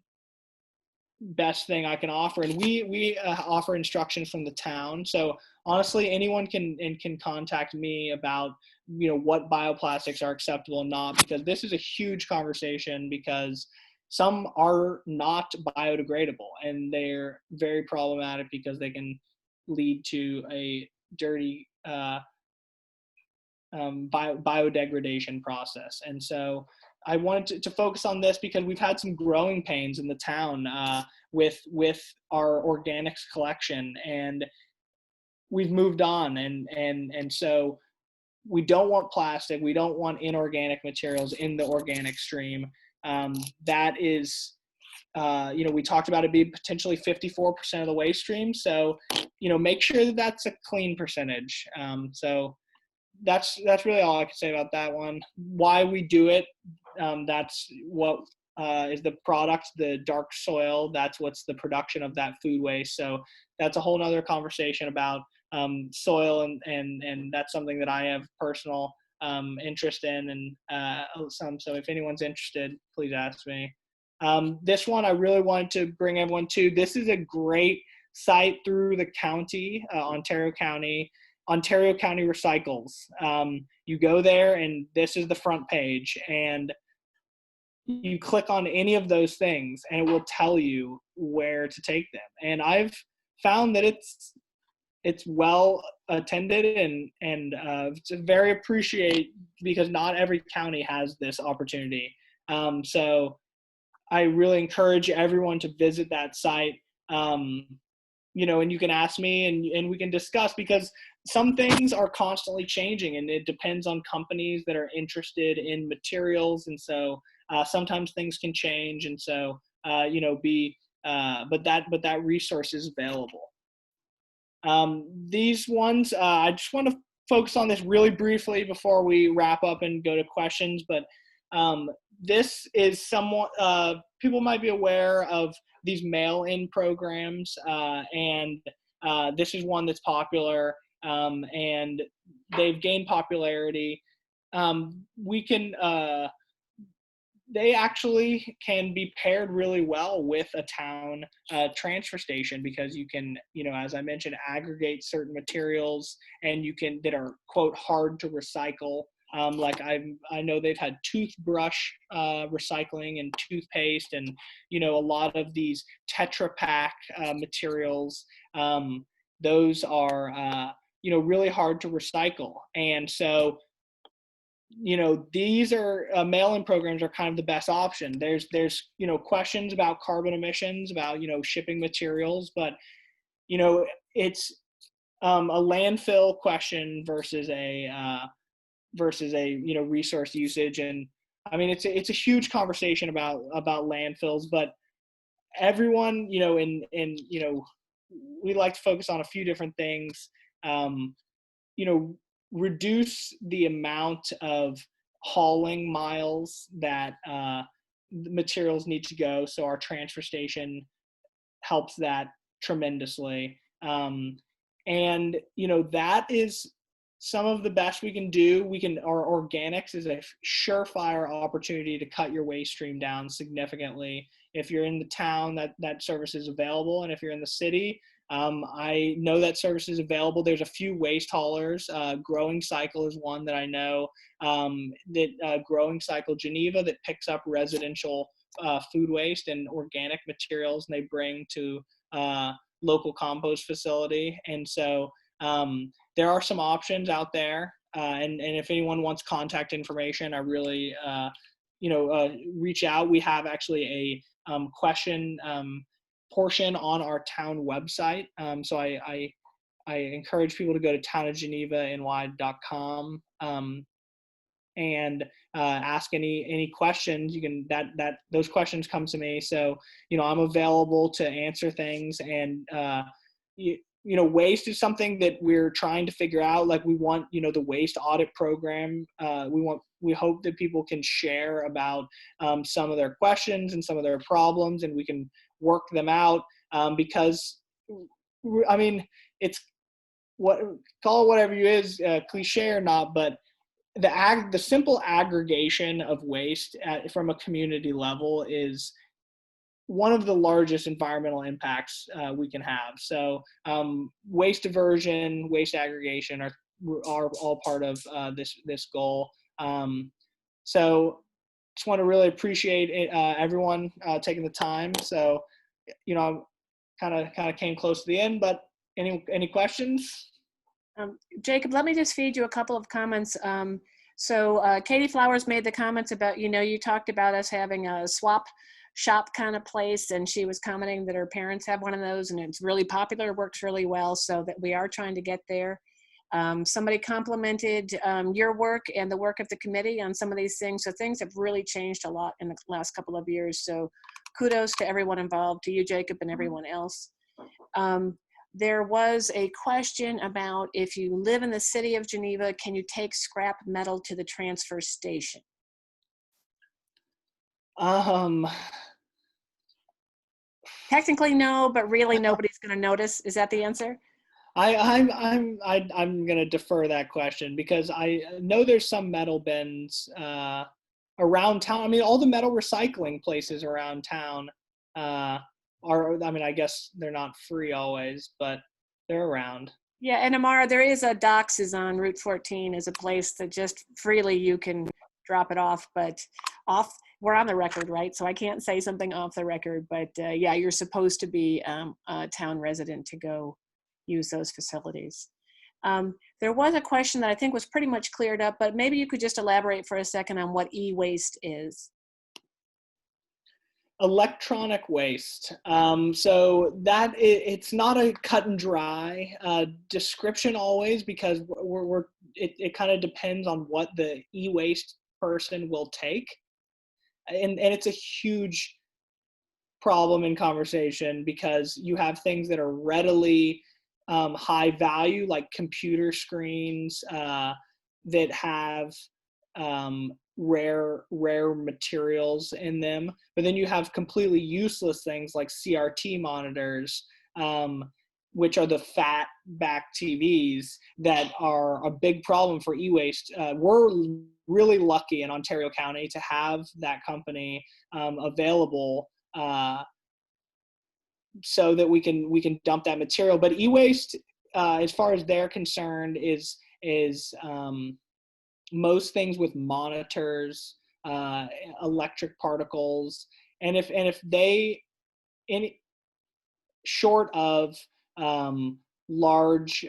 best thing I can offer. And we offer instructions from the town, so honestly, anyone can contact me about what bioplastics are acceptable and not, because this is a huge conversation, because some are not biodegradable and they're very problematic because they can lead to a dirty biodegradation process. And so I wanted to focus on this because we've had some growing pains in the town with our organics collection, and we've moved on, and so we don't want plastic, we don't want inorganic materials in the organic stream. That is, we talked about it being potentially 54% of the waste stream, so make sure that that's a clean percentage. So that's really all I can say about that one. Why we do it, that's what is the product, the dark soil, that's what's the production of that food waste. So that's a whole nother conversation about soil, and that's something that I have personal interest in, and so if anyone's interested, please ask me. This one I really wanted to bring everyone to. This is a great site through the county, Ontario County Recycles. You go there, and this is the front page, and you click on any of those things and it will tell you where to take them. And I've found that it's well attended, and it's very appreciated, because not every county has this opportunity. So I really encourage everyone to visit that site. And you can ask me, and we can discuss, because some things are constantly changing, and it depends on companies that are interested in materials. And so sometimes things can change. And so, but that resource is available. These ones, I just want to focus on this really briefly before we wrap up and go to questions. But this is somewhat, people might be aware of these mail-in programs, and this is one that's popular, and they've gained popularity. They actually can be paired really well with a town transfer station, because you can, as I mentioned, aggregate certain materials, and that are, quote, hard to recycle. Like I know they've had toothbrush recycling and toothpaste, and a lot of these Tetra Pak materials. Those are really hard to recycle, and so these are mail-in programs are kind of the best option. There's questions about carbon emissions, about shipping materials, but it's a landfill question versus a resource usage. And I mean, it's a huge conversation about landfills, but everyone, we like to focus on a few different things. Reduce the amount of hauling miles that the materials need to go. So our transfer station helps that tremendously. And that is some of the best we can do. Our organics is a surefire opportunity to cut your waste stream down significantly. If you're in the town, that service is available. And if you're in the city, I know that service is available. There's a few waste haulers. Growing Cycle is one that I know. Growing Cycle Geneva, that picks up residential food waste and organic materials, and they bring to local compost facility. And so there are some options out there. And if anyone wants contact information, I really reach out. We have actually a question portion on our town website. So I encourage people to go to townofgenevany.com and ask any questions. You can those questions come to me. So I'm available to answer things, and waste is something that we're trying to figure out. Like, we want, the waste audit program. We hope that people can share about some of their questions and some of their problems, and we can work them out, because, I mean, it's call it whatever you is, cliche or not, but the simple aggregation of waste from a community level is one of the largest environmental impacts we can have. So waste diversion, waste aggregation are all part of this goal. So just want to really appreciate everyone taking the time. So, kind of came close to the end, but any questions?
Jacob, let me just feed you a couple of comments. So Katie Flowers made the comments about, you talked about us having a swap shop kind of place, and she was commenting that her parents have one of those, and it's really popular, works really well, so that we are trying to get there. Somebody complimented your work and the work of the committee on some of these things. So things have really changed a lot in the last couple of years. So kudos to everyone involved, to you, Jacob, and everyone else. There was a question about, if you live in the city of Geneva, can you take scrap metal to the transfer station? Technically no, but really nobody's going to notice. Is that the answer?
I'm going to defer that question, because I know there's some metal bins around town. I mean, all the metal recycling places around town I guess they're not free always, but they're around.
Yeah, and Amara, there is a Docks is on Route 14, is a place that just freely you can drop it off, but we're on the record, right? So I can't say something off the record, but yeah, you're supposed to be a town resident to go use those facilities. There was a question that I think was pretty much cleared up, but maybe you could just elaborate for a second on what e-waste is.
Electronic waste. So that it's not a cut and dry description always, because it kind of depends on what the e-waste person will take, and it's a huge problem in conversation, because you have things that are readily high value, like computer screens that have rare materials in them, but then you have completely useless things like CRT monitors, which are the fat back TVs that are a big problem for e-waste. We're really lucky in Ontario County to have that company available, so that we can dump that material. But e-waste, as far as they're concerned, is most things with monitors, electric particles, and if they, any short of large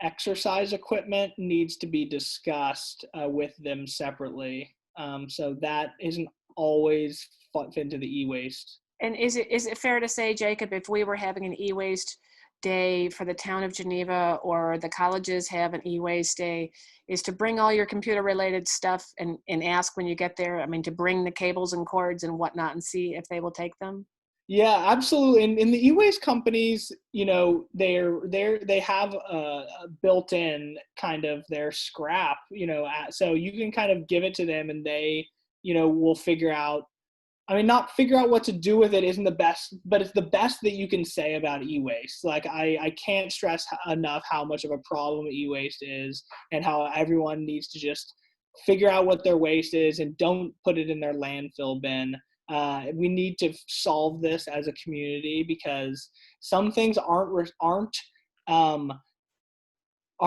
exercise equipment, needs to be discussed with them separately. So that isn't always fit into the e-waste.
And is it fair to say, Jacob, if we were having an e-waste day for the town of Geneva, or the colleges have an e-waste day, is to bring all your computer related stuff and ask when you get there, I mean, to bring the cables and cords and whatnot and see if they will take them?
Yeah, absolutely. In the e-waste companies, they have a built-in kind of their scrap, so you can kind of give it to them, and they, will figure out. I mean, not figure out what to do with it isn't the best, but it's the best that you can say about e-waste. Like, I can't stress enough how much of a problem e-waste is, and how everyone needs to just figure out what their waste is and don't put it in their landfill bin. We need to solve this as a community, because some things are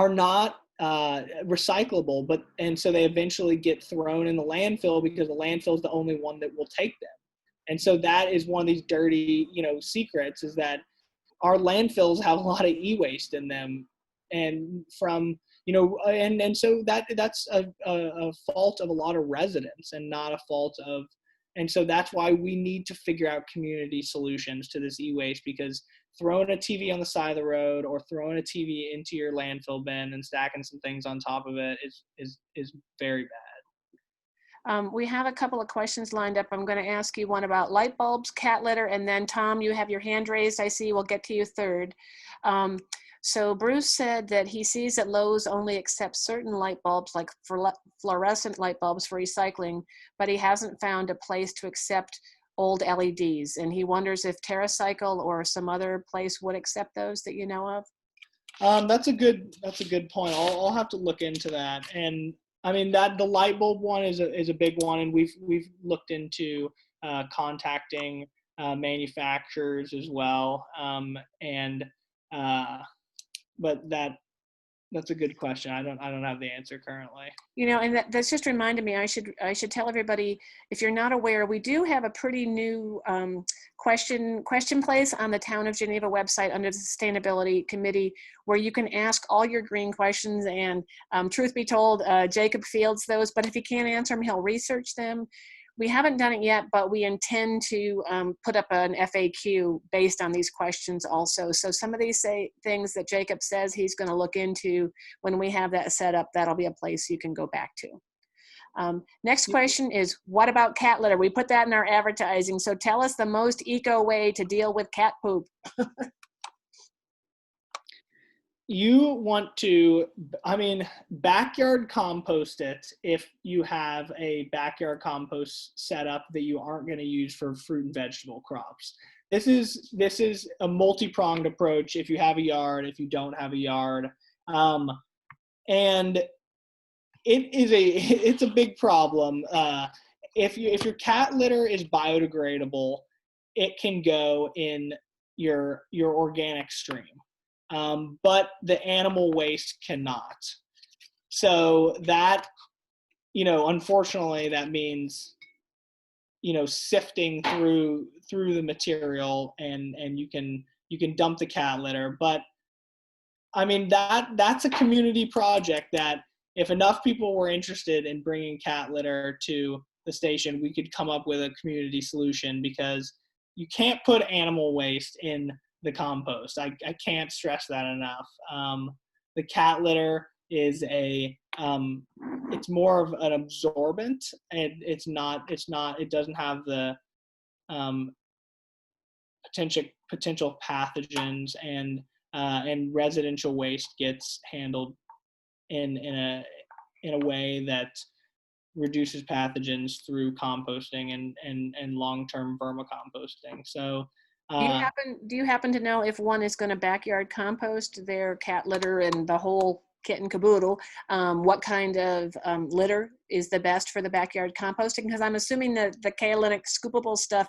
not recyclable, and so they eventually get thrown in the landfill, because the landfill is the only one that will take them. And so that is one of these dirty, secrets, is that our landfills have a lot of e-waste in them, and from, and so that's a fault of a lot of residents, and not a fault of, and so that's why we need to figure out community solutions to this e-waste, because throwing a TV on the side of the road, or throwing a TV into your landfill bin and stacking some things on top of it is very bad.
We have a couple of questions lined up. I'm going to ask you one about light bulbs, cat litter, and then Tom, you have your hand raised. I see. We'll get to you third. So Bruce said that he sees that Lowe's only accepts certain light bulbs, like fluorescent light bulbs, for recycling, but he hasn't found a place to accept old LEDs. And he wonders if TerraCycle or some other place would accept those that you know of.
That's a good point. I'll have to look into that. And I mean that the light bulb one is a big one, and we've looked into contacting manufacturers as well. But that's a good question. I don't have the answer currently.
You know, and that's just reminded me, I should tell everybody, if you're not aware, we do have a pretty new question place on the Town of Geneva website under the Sustainability Committee, where you can ask all your green questions. And truth be told, Jacob fields those, but if he can't answer them, he'll research them. We haven't done it yet, but we intend to put up an FAQ based on these questions also. So some of these things that Jacob says he's going to look into, when we have that set up, that'll be a place you can go back to. Next question is, what about cat litter? We put that in our advertising. So tell us the most eco way to deal with cat poop.
You want to, backyard compost it if you have a backyard compost setup that you aren't going to use for fruit and vegetable crops. This is a multi-pronged approach if you have a yard, if you don't have a yard. And it's a big problem. If your cat litter is biodegradable, it can go in your organic stream. But the animal waste cannot. So that, unfortunately, that means, sifting through the material, and you can dump the cat litter. But I mean, that's a community project that if enough people were interested in bringing cat litter to the station, we could come up with a community solution, because you can't put animal waste in the compost. I can't stress that enough. The cat litter is it's more of an absorbent, and it doesn't have the potential pathogens, and residential waste gets handled in a way that reduces pathogens through composting and long-term vermicomposting. So
do you happen to know if one is going to backyard compost their cat litter and the whole kit and caboodle? What kind of litter is the best for the backyard composting? Because I'm assuming that the kaolinic scoopable stuff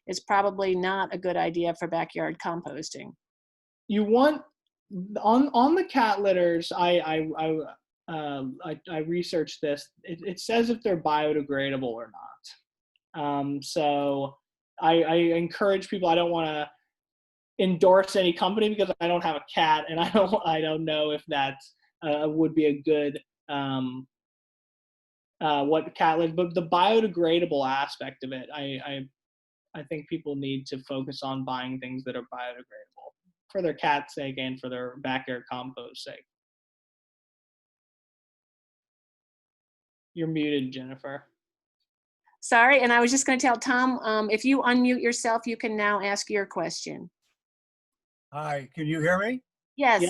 is probably not a good idea for backyard composting.
You want on the cat litters. I researched this. It says if they're biodegradable or not. So I encourage people. I don't want to endorse any company because I don't have a cat, and I don't know if that would be a good what cat litter. But the biodegradable aspect of it, I think people need to focus on buying things that are biodegradable for their cat's sake and for their backyard compost sake. You're muted, Jennifer.
Sorry, and I was just going to tell Tom, if you unmute yourself, you can now ask your question.
Hi, can you hear me?
Yes.
Yeah.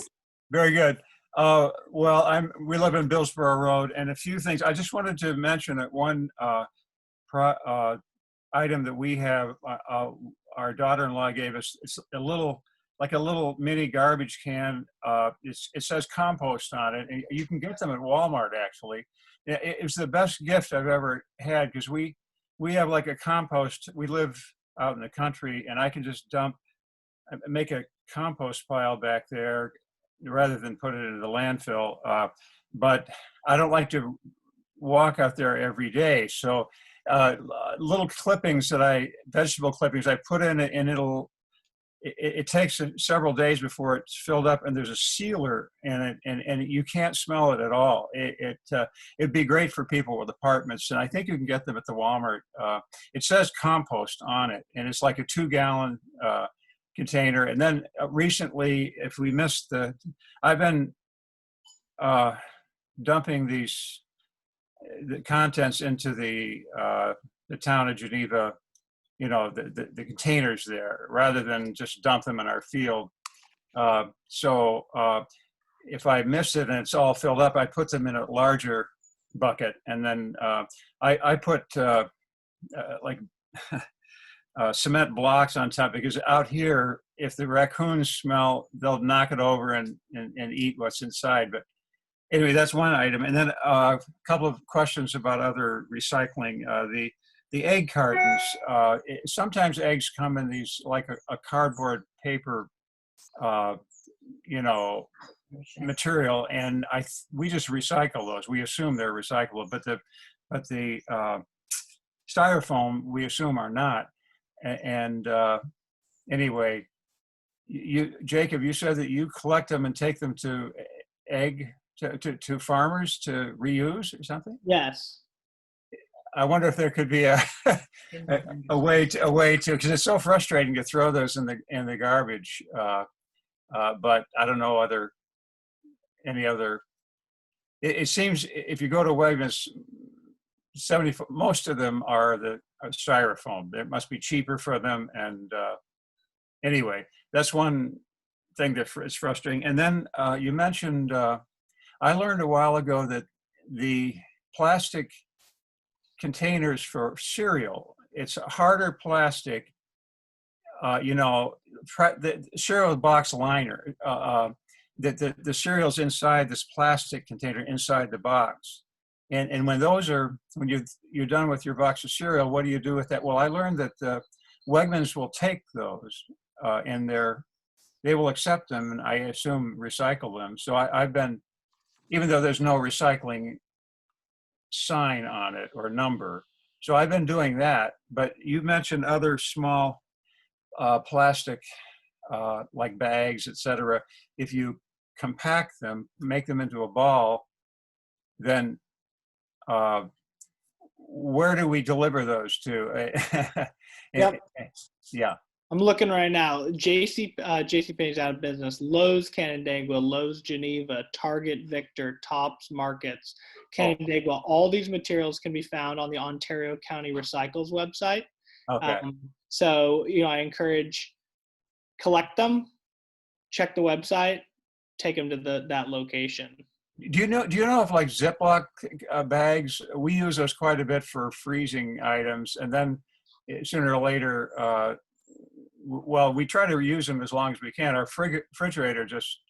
Very good. Well, we live in Billsboro Road, and a few things. I just wanted to mention that one item that we have, our daughter-in-law gave us. It's a little mini garbage can. It says compost on it, and you can get them at Walmart, actually. It was the best gift I've ever had, because we have like a compost. We live out in the country, and I can just make a compost pile back there rather than put it in the landfill. But I don't like to walk out there every day. So little clippings vegetable clippings I put in it, and it takes several days before it's filled up, and there's a sealer in it, and you can't smell it at all. It'd be great for people with apartments, and I think you can get them at the Walmart. It says compost on it, and it's like a 2-gallon container. And then recently, if we missed I've been dumping these the contents into the town of Geneva, you know, the containers there, rather than just dump them in our field. So if I miss it and it's all filled up, I put them in a larger bucket, and then I put like cement blocks on top, because out here, if the raccoons smell, they'll knock it over and eat what's inside. But anyway, that's one item. And then a couple of questions about other recycling. The egg cartons, sometimes eggs come in these, like a cardboard paper, you know, material, and we just recycle those. We assume they're recyclable, but the styrofoam we assume are not. And anyway, Jacob, you said that you collect them and take them to farmers to reuse or something?
Yes.
I wonder if there could be a way to, because it's so frustrating to throw those in the garbage. But I don't know any other. It seems if you go to Wegmans, most of them are the styrofoam. It must be cheaper for them. And anyway, that's one thing that is frustrating. And then you mentioned, I learned a while ago that the plastic containers for cereal, it's a harder plastic, you know, the cereal box liner, the cereal's inside this plastic container inside the box. And when you're done with your box of cereal, what do you do with that? Well, I learned that Wegmans will take those and they will accept them, and I assume recycle them. So I've been, even though there's no recycling sign on it or number, so I've been doing that. But you mentioned other small plastic, like bags, etc. If you compact them, make them into a ball, then where do we deliver those to?
Yep.
Yeah.
I'm looking right now. JCPenney's out of business. Lowe's Canandaigua, Lowe's Geneva, Target Victor, Tops Markets, Canandaigua. All these materials can be found on the Ontario County Recycles website.
Okay.
So, you know, I encourage, collect them, check the website, take them to that location.
Do you know if, like, Ziploc bags, we use those quite a bit for freezing items, and then sooner or later, well, we try to reuse them as long as we can. Our refrigerator just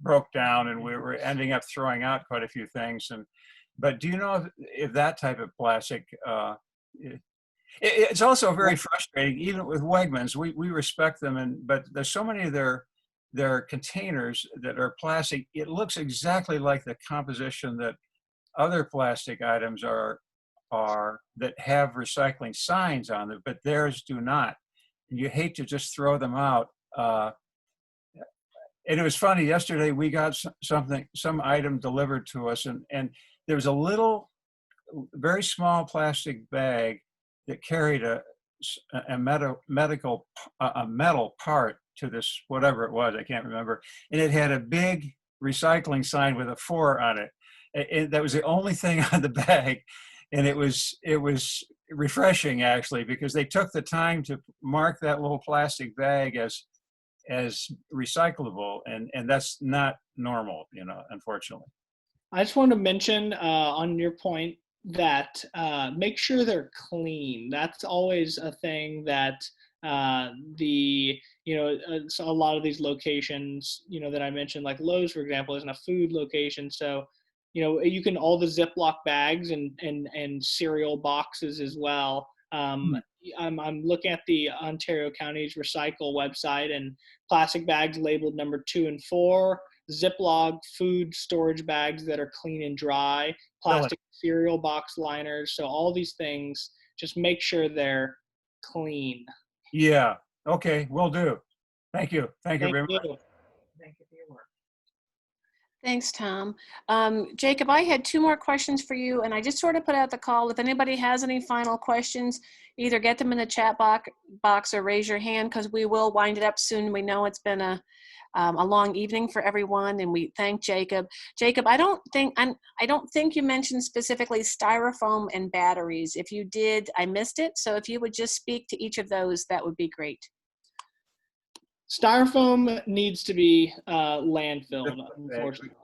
broke down, and we were ending up throwing out quite a few things. But do you know if that type of plastic, it's also very frustrating, even with Wegmans. We respect them, but there's so many of their containers that are plastic. It looks exactly like the composition that other plastic items are that have recycling signs on them, but theirs do not. And you hate to just throw them out. And it was funny, yesterday we got some item delivered to us, and there was a little, very small plastic bag that carried a metal part to this, whatever it was, I can't remember. And it had a big recycling sign with a 4 on it. And that was the only thing on the bag. And it was refreshing, actually, because they took the time to mark that little plastic bag as recyclable, and that's not normal, you know, unfortunately.
I just wanted to mention on your point that make sure they're clean. That's always a thing that so a lot of these locations, you know, that I mentioned, like Lowe's, for example, isn't a food location. So, you know, you can, all the Ziploc bags and cereal boxes as well. I'm looking at the Ontario County's Recycle website, and plastic bags labeled number 2 and 4, Ziploc food storage bags that are clean and dry, plastic cereal box liners. So all these things, just make sure they're clean.
Yeah. Okay. Will do. Thank you. Thank you very much.
Thank you for your work.
Thanks, Tom. Jacob, I had 2 more questions for you, and I just sort of put out the call. If anybody has any final questions, either get them in the chat box or raise your hand, because we will wind it up soon. We know it's been a a long evening for everyone, and we thank Jacob. Jacob, I don't think you mentioned specifically styrofoam and batteries. If you did, I missed it. So if you would just speak to each of those, that would be great.
Styrofoam needs to be landfilled, unfortunately.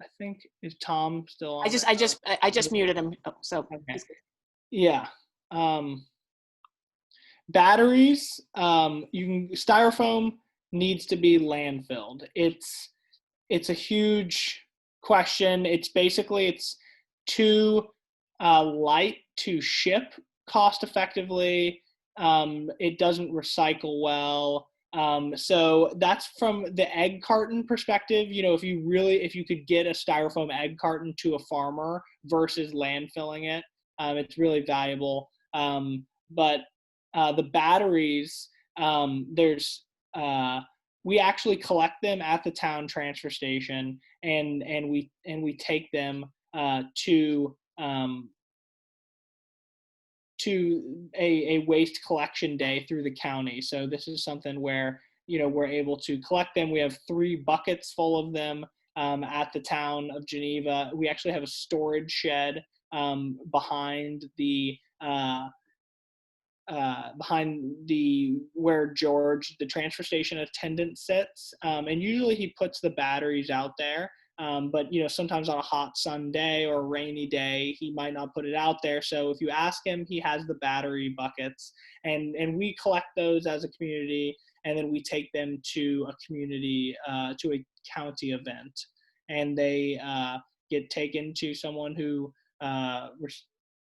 I think, is Tom still on?
I just muted him. Oh, so
okay. Yeah. Batteries, styrofoam needs to be landfilled. It's a huge question. It's too light to ship cost effectively. It doesn't recycle well. So that's from the egg carton perspective. If you could get a styrofoam egg carton to a farmer versus landfilling it, it's really valuable. But the batteries, we actually collect them at the town transfer station, and we take them to a waste collection day through the county. So this is something where we're able to collect them. We have 3 buckets full of them at the town of Geneva. We actually have a storage shed behind where George, the transfer station attendant, sits, and usually he puts the batteries out there. But sometimes on a hot sun day or a rainy day, he might not put it out there. So if you ask him, he has the battery buckets, and we collect those as a community, and then we take them to a community, to a county event, and they get taken to someone who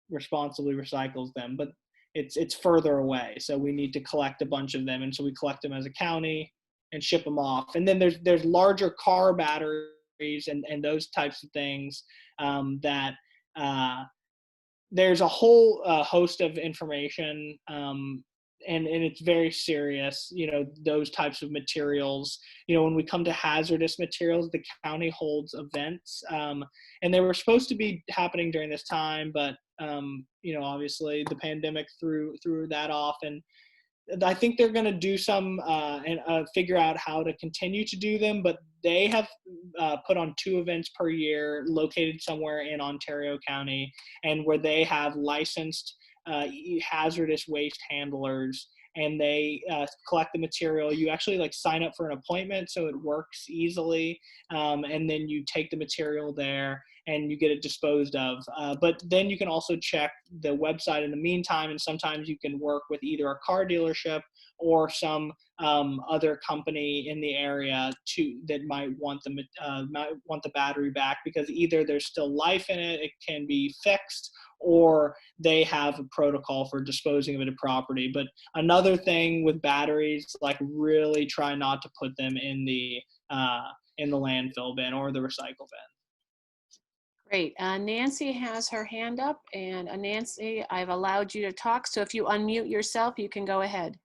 responsibly recycles them. But it's further away, so we need to collect a bunch of them, and so we collect them as a county and ship them off. And then there's larger car batteries and those types of things that there's a whole host of information, and it's very serious. Those types of materials. When we come to hazardous materials, the county holds events, and they were supposed to be happening during this time, but obviously the pandemic threw that off, and I think they're going to do some and figure out how to continue to do them, but they have put on 2 events per year located somewhere in Ontario County, and where they have licensed hazardous waste handlers, and they collect the material. You actually sign up for an appointment, so it works easily, and then you take the material there and you get it disposed of. But then you can also check the website in the meantime, and sometimes you can work with either a car dealership or some other company in the area that might want the battery back, because either there's still life in it, it can be fixed, or they have a protocol for disposing of it at property. But another thing with batteries, really try not to put them in the landfill bin or the recycle bin.
Great. Nancy has her hand up, and Nancy, I've allowed you to talk, so if you unmute yourself, you can go ahead.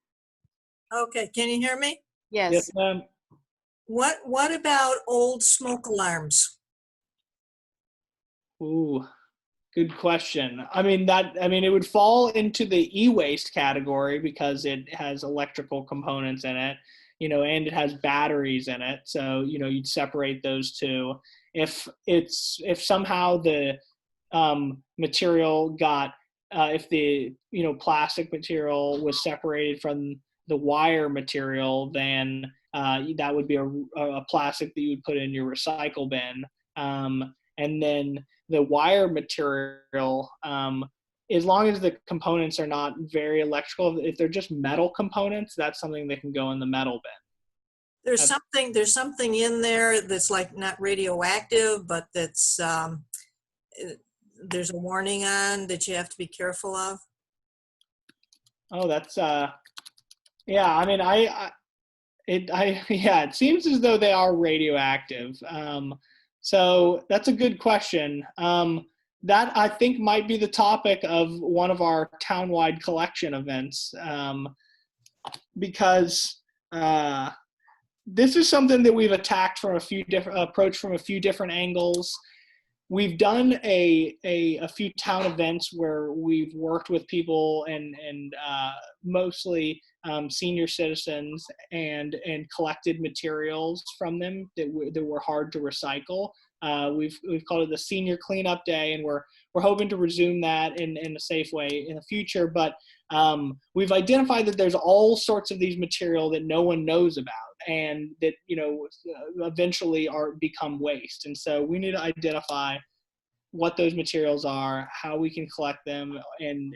Okay, can you hear me?
Yes.
Yes, ma'am.
What about old smoke alarms?
Ooh, good question. It would fall into the e-waste category because it has electrical components in it, and it has batteries in it. So, you'd separate those two. If somehow the material got, if the plastic material was separated from the wire material, then that would be a plastic that you would put in your recycle bin. And then the wire material, as long as the components are not very electrical, if they're just metal components, that's something that can go in the metal bin.
There's something in there that's not radioactive, but that's there's a warning on that you have to be careful of.
Oh, that's yeah. It seems as though they are radioactive. So that's a good question. That I think might be the topic of one of our townwide collection events, because this is something that we've approached from a few different angles. we've done a few town events where we've worked with people and mostly senior citizens and collected materials from them that were hard to recycle. We've called it the Senior Cleanup Day, and we're hoping to resume that in a safe way in the future. But we've identified that there's all sorts of these material that no one knows about, and that eventually become waste. And so we need to identify what those materials are, how we can collect them, and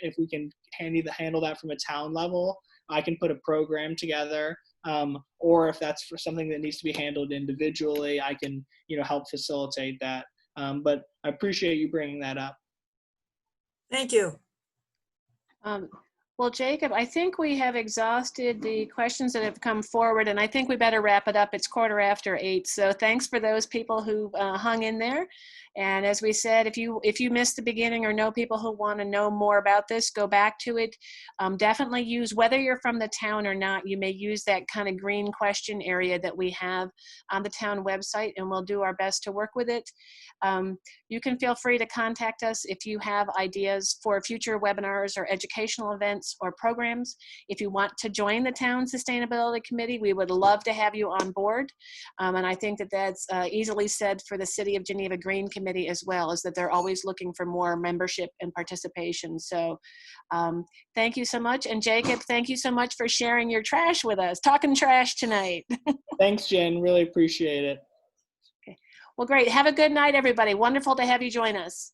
if we can handle that from a town level, I can put a program together. Or if that's for something that needs to be handled individually, I can help facilitate that. But I appreciate you bringing that up.
Thank you.
Well, Jacob, I think we have exhausted the questions that have come forward, and I think we better wrap it up. It's 8:15. So thanks for those people who hung in there. And as we said, if you missed the beginning or know people who want to know more about this, go back to it. Definitely use, whether you're from the town or not, you may use that kind of green question area that we have on the town website, and we'll do our best to work with it. You can feel free to contact us if you have ideas for future webinars or educational events or programs. If you want to join the town sustainability committee, we would love to have you on board. And I think that that's easily said for the City of Geneva Green Committee as well, is that they're always looking for more membership and participation. So thank you so much. And Jacob, thank you so much for sharing your trash with us, talking trash tonight.
Thanks, Jen. Really appreciate it.
Okay. Well, great. Have a good night, everybody. Wonderful to have you join us.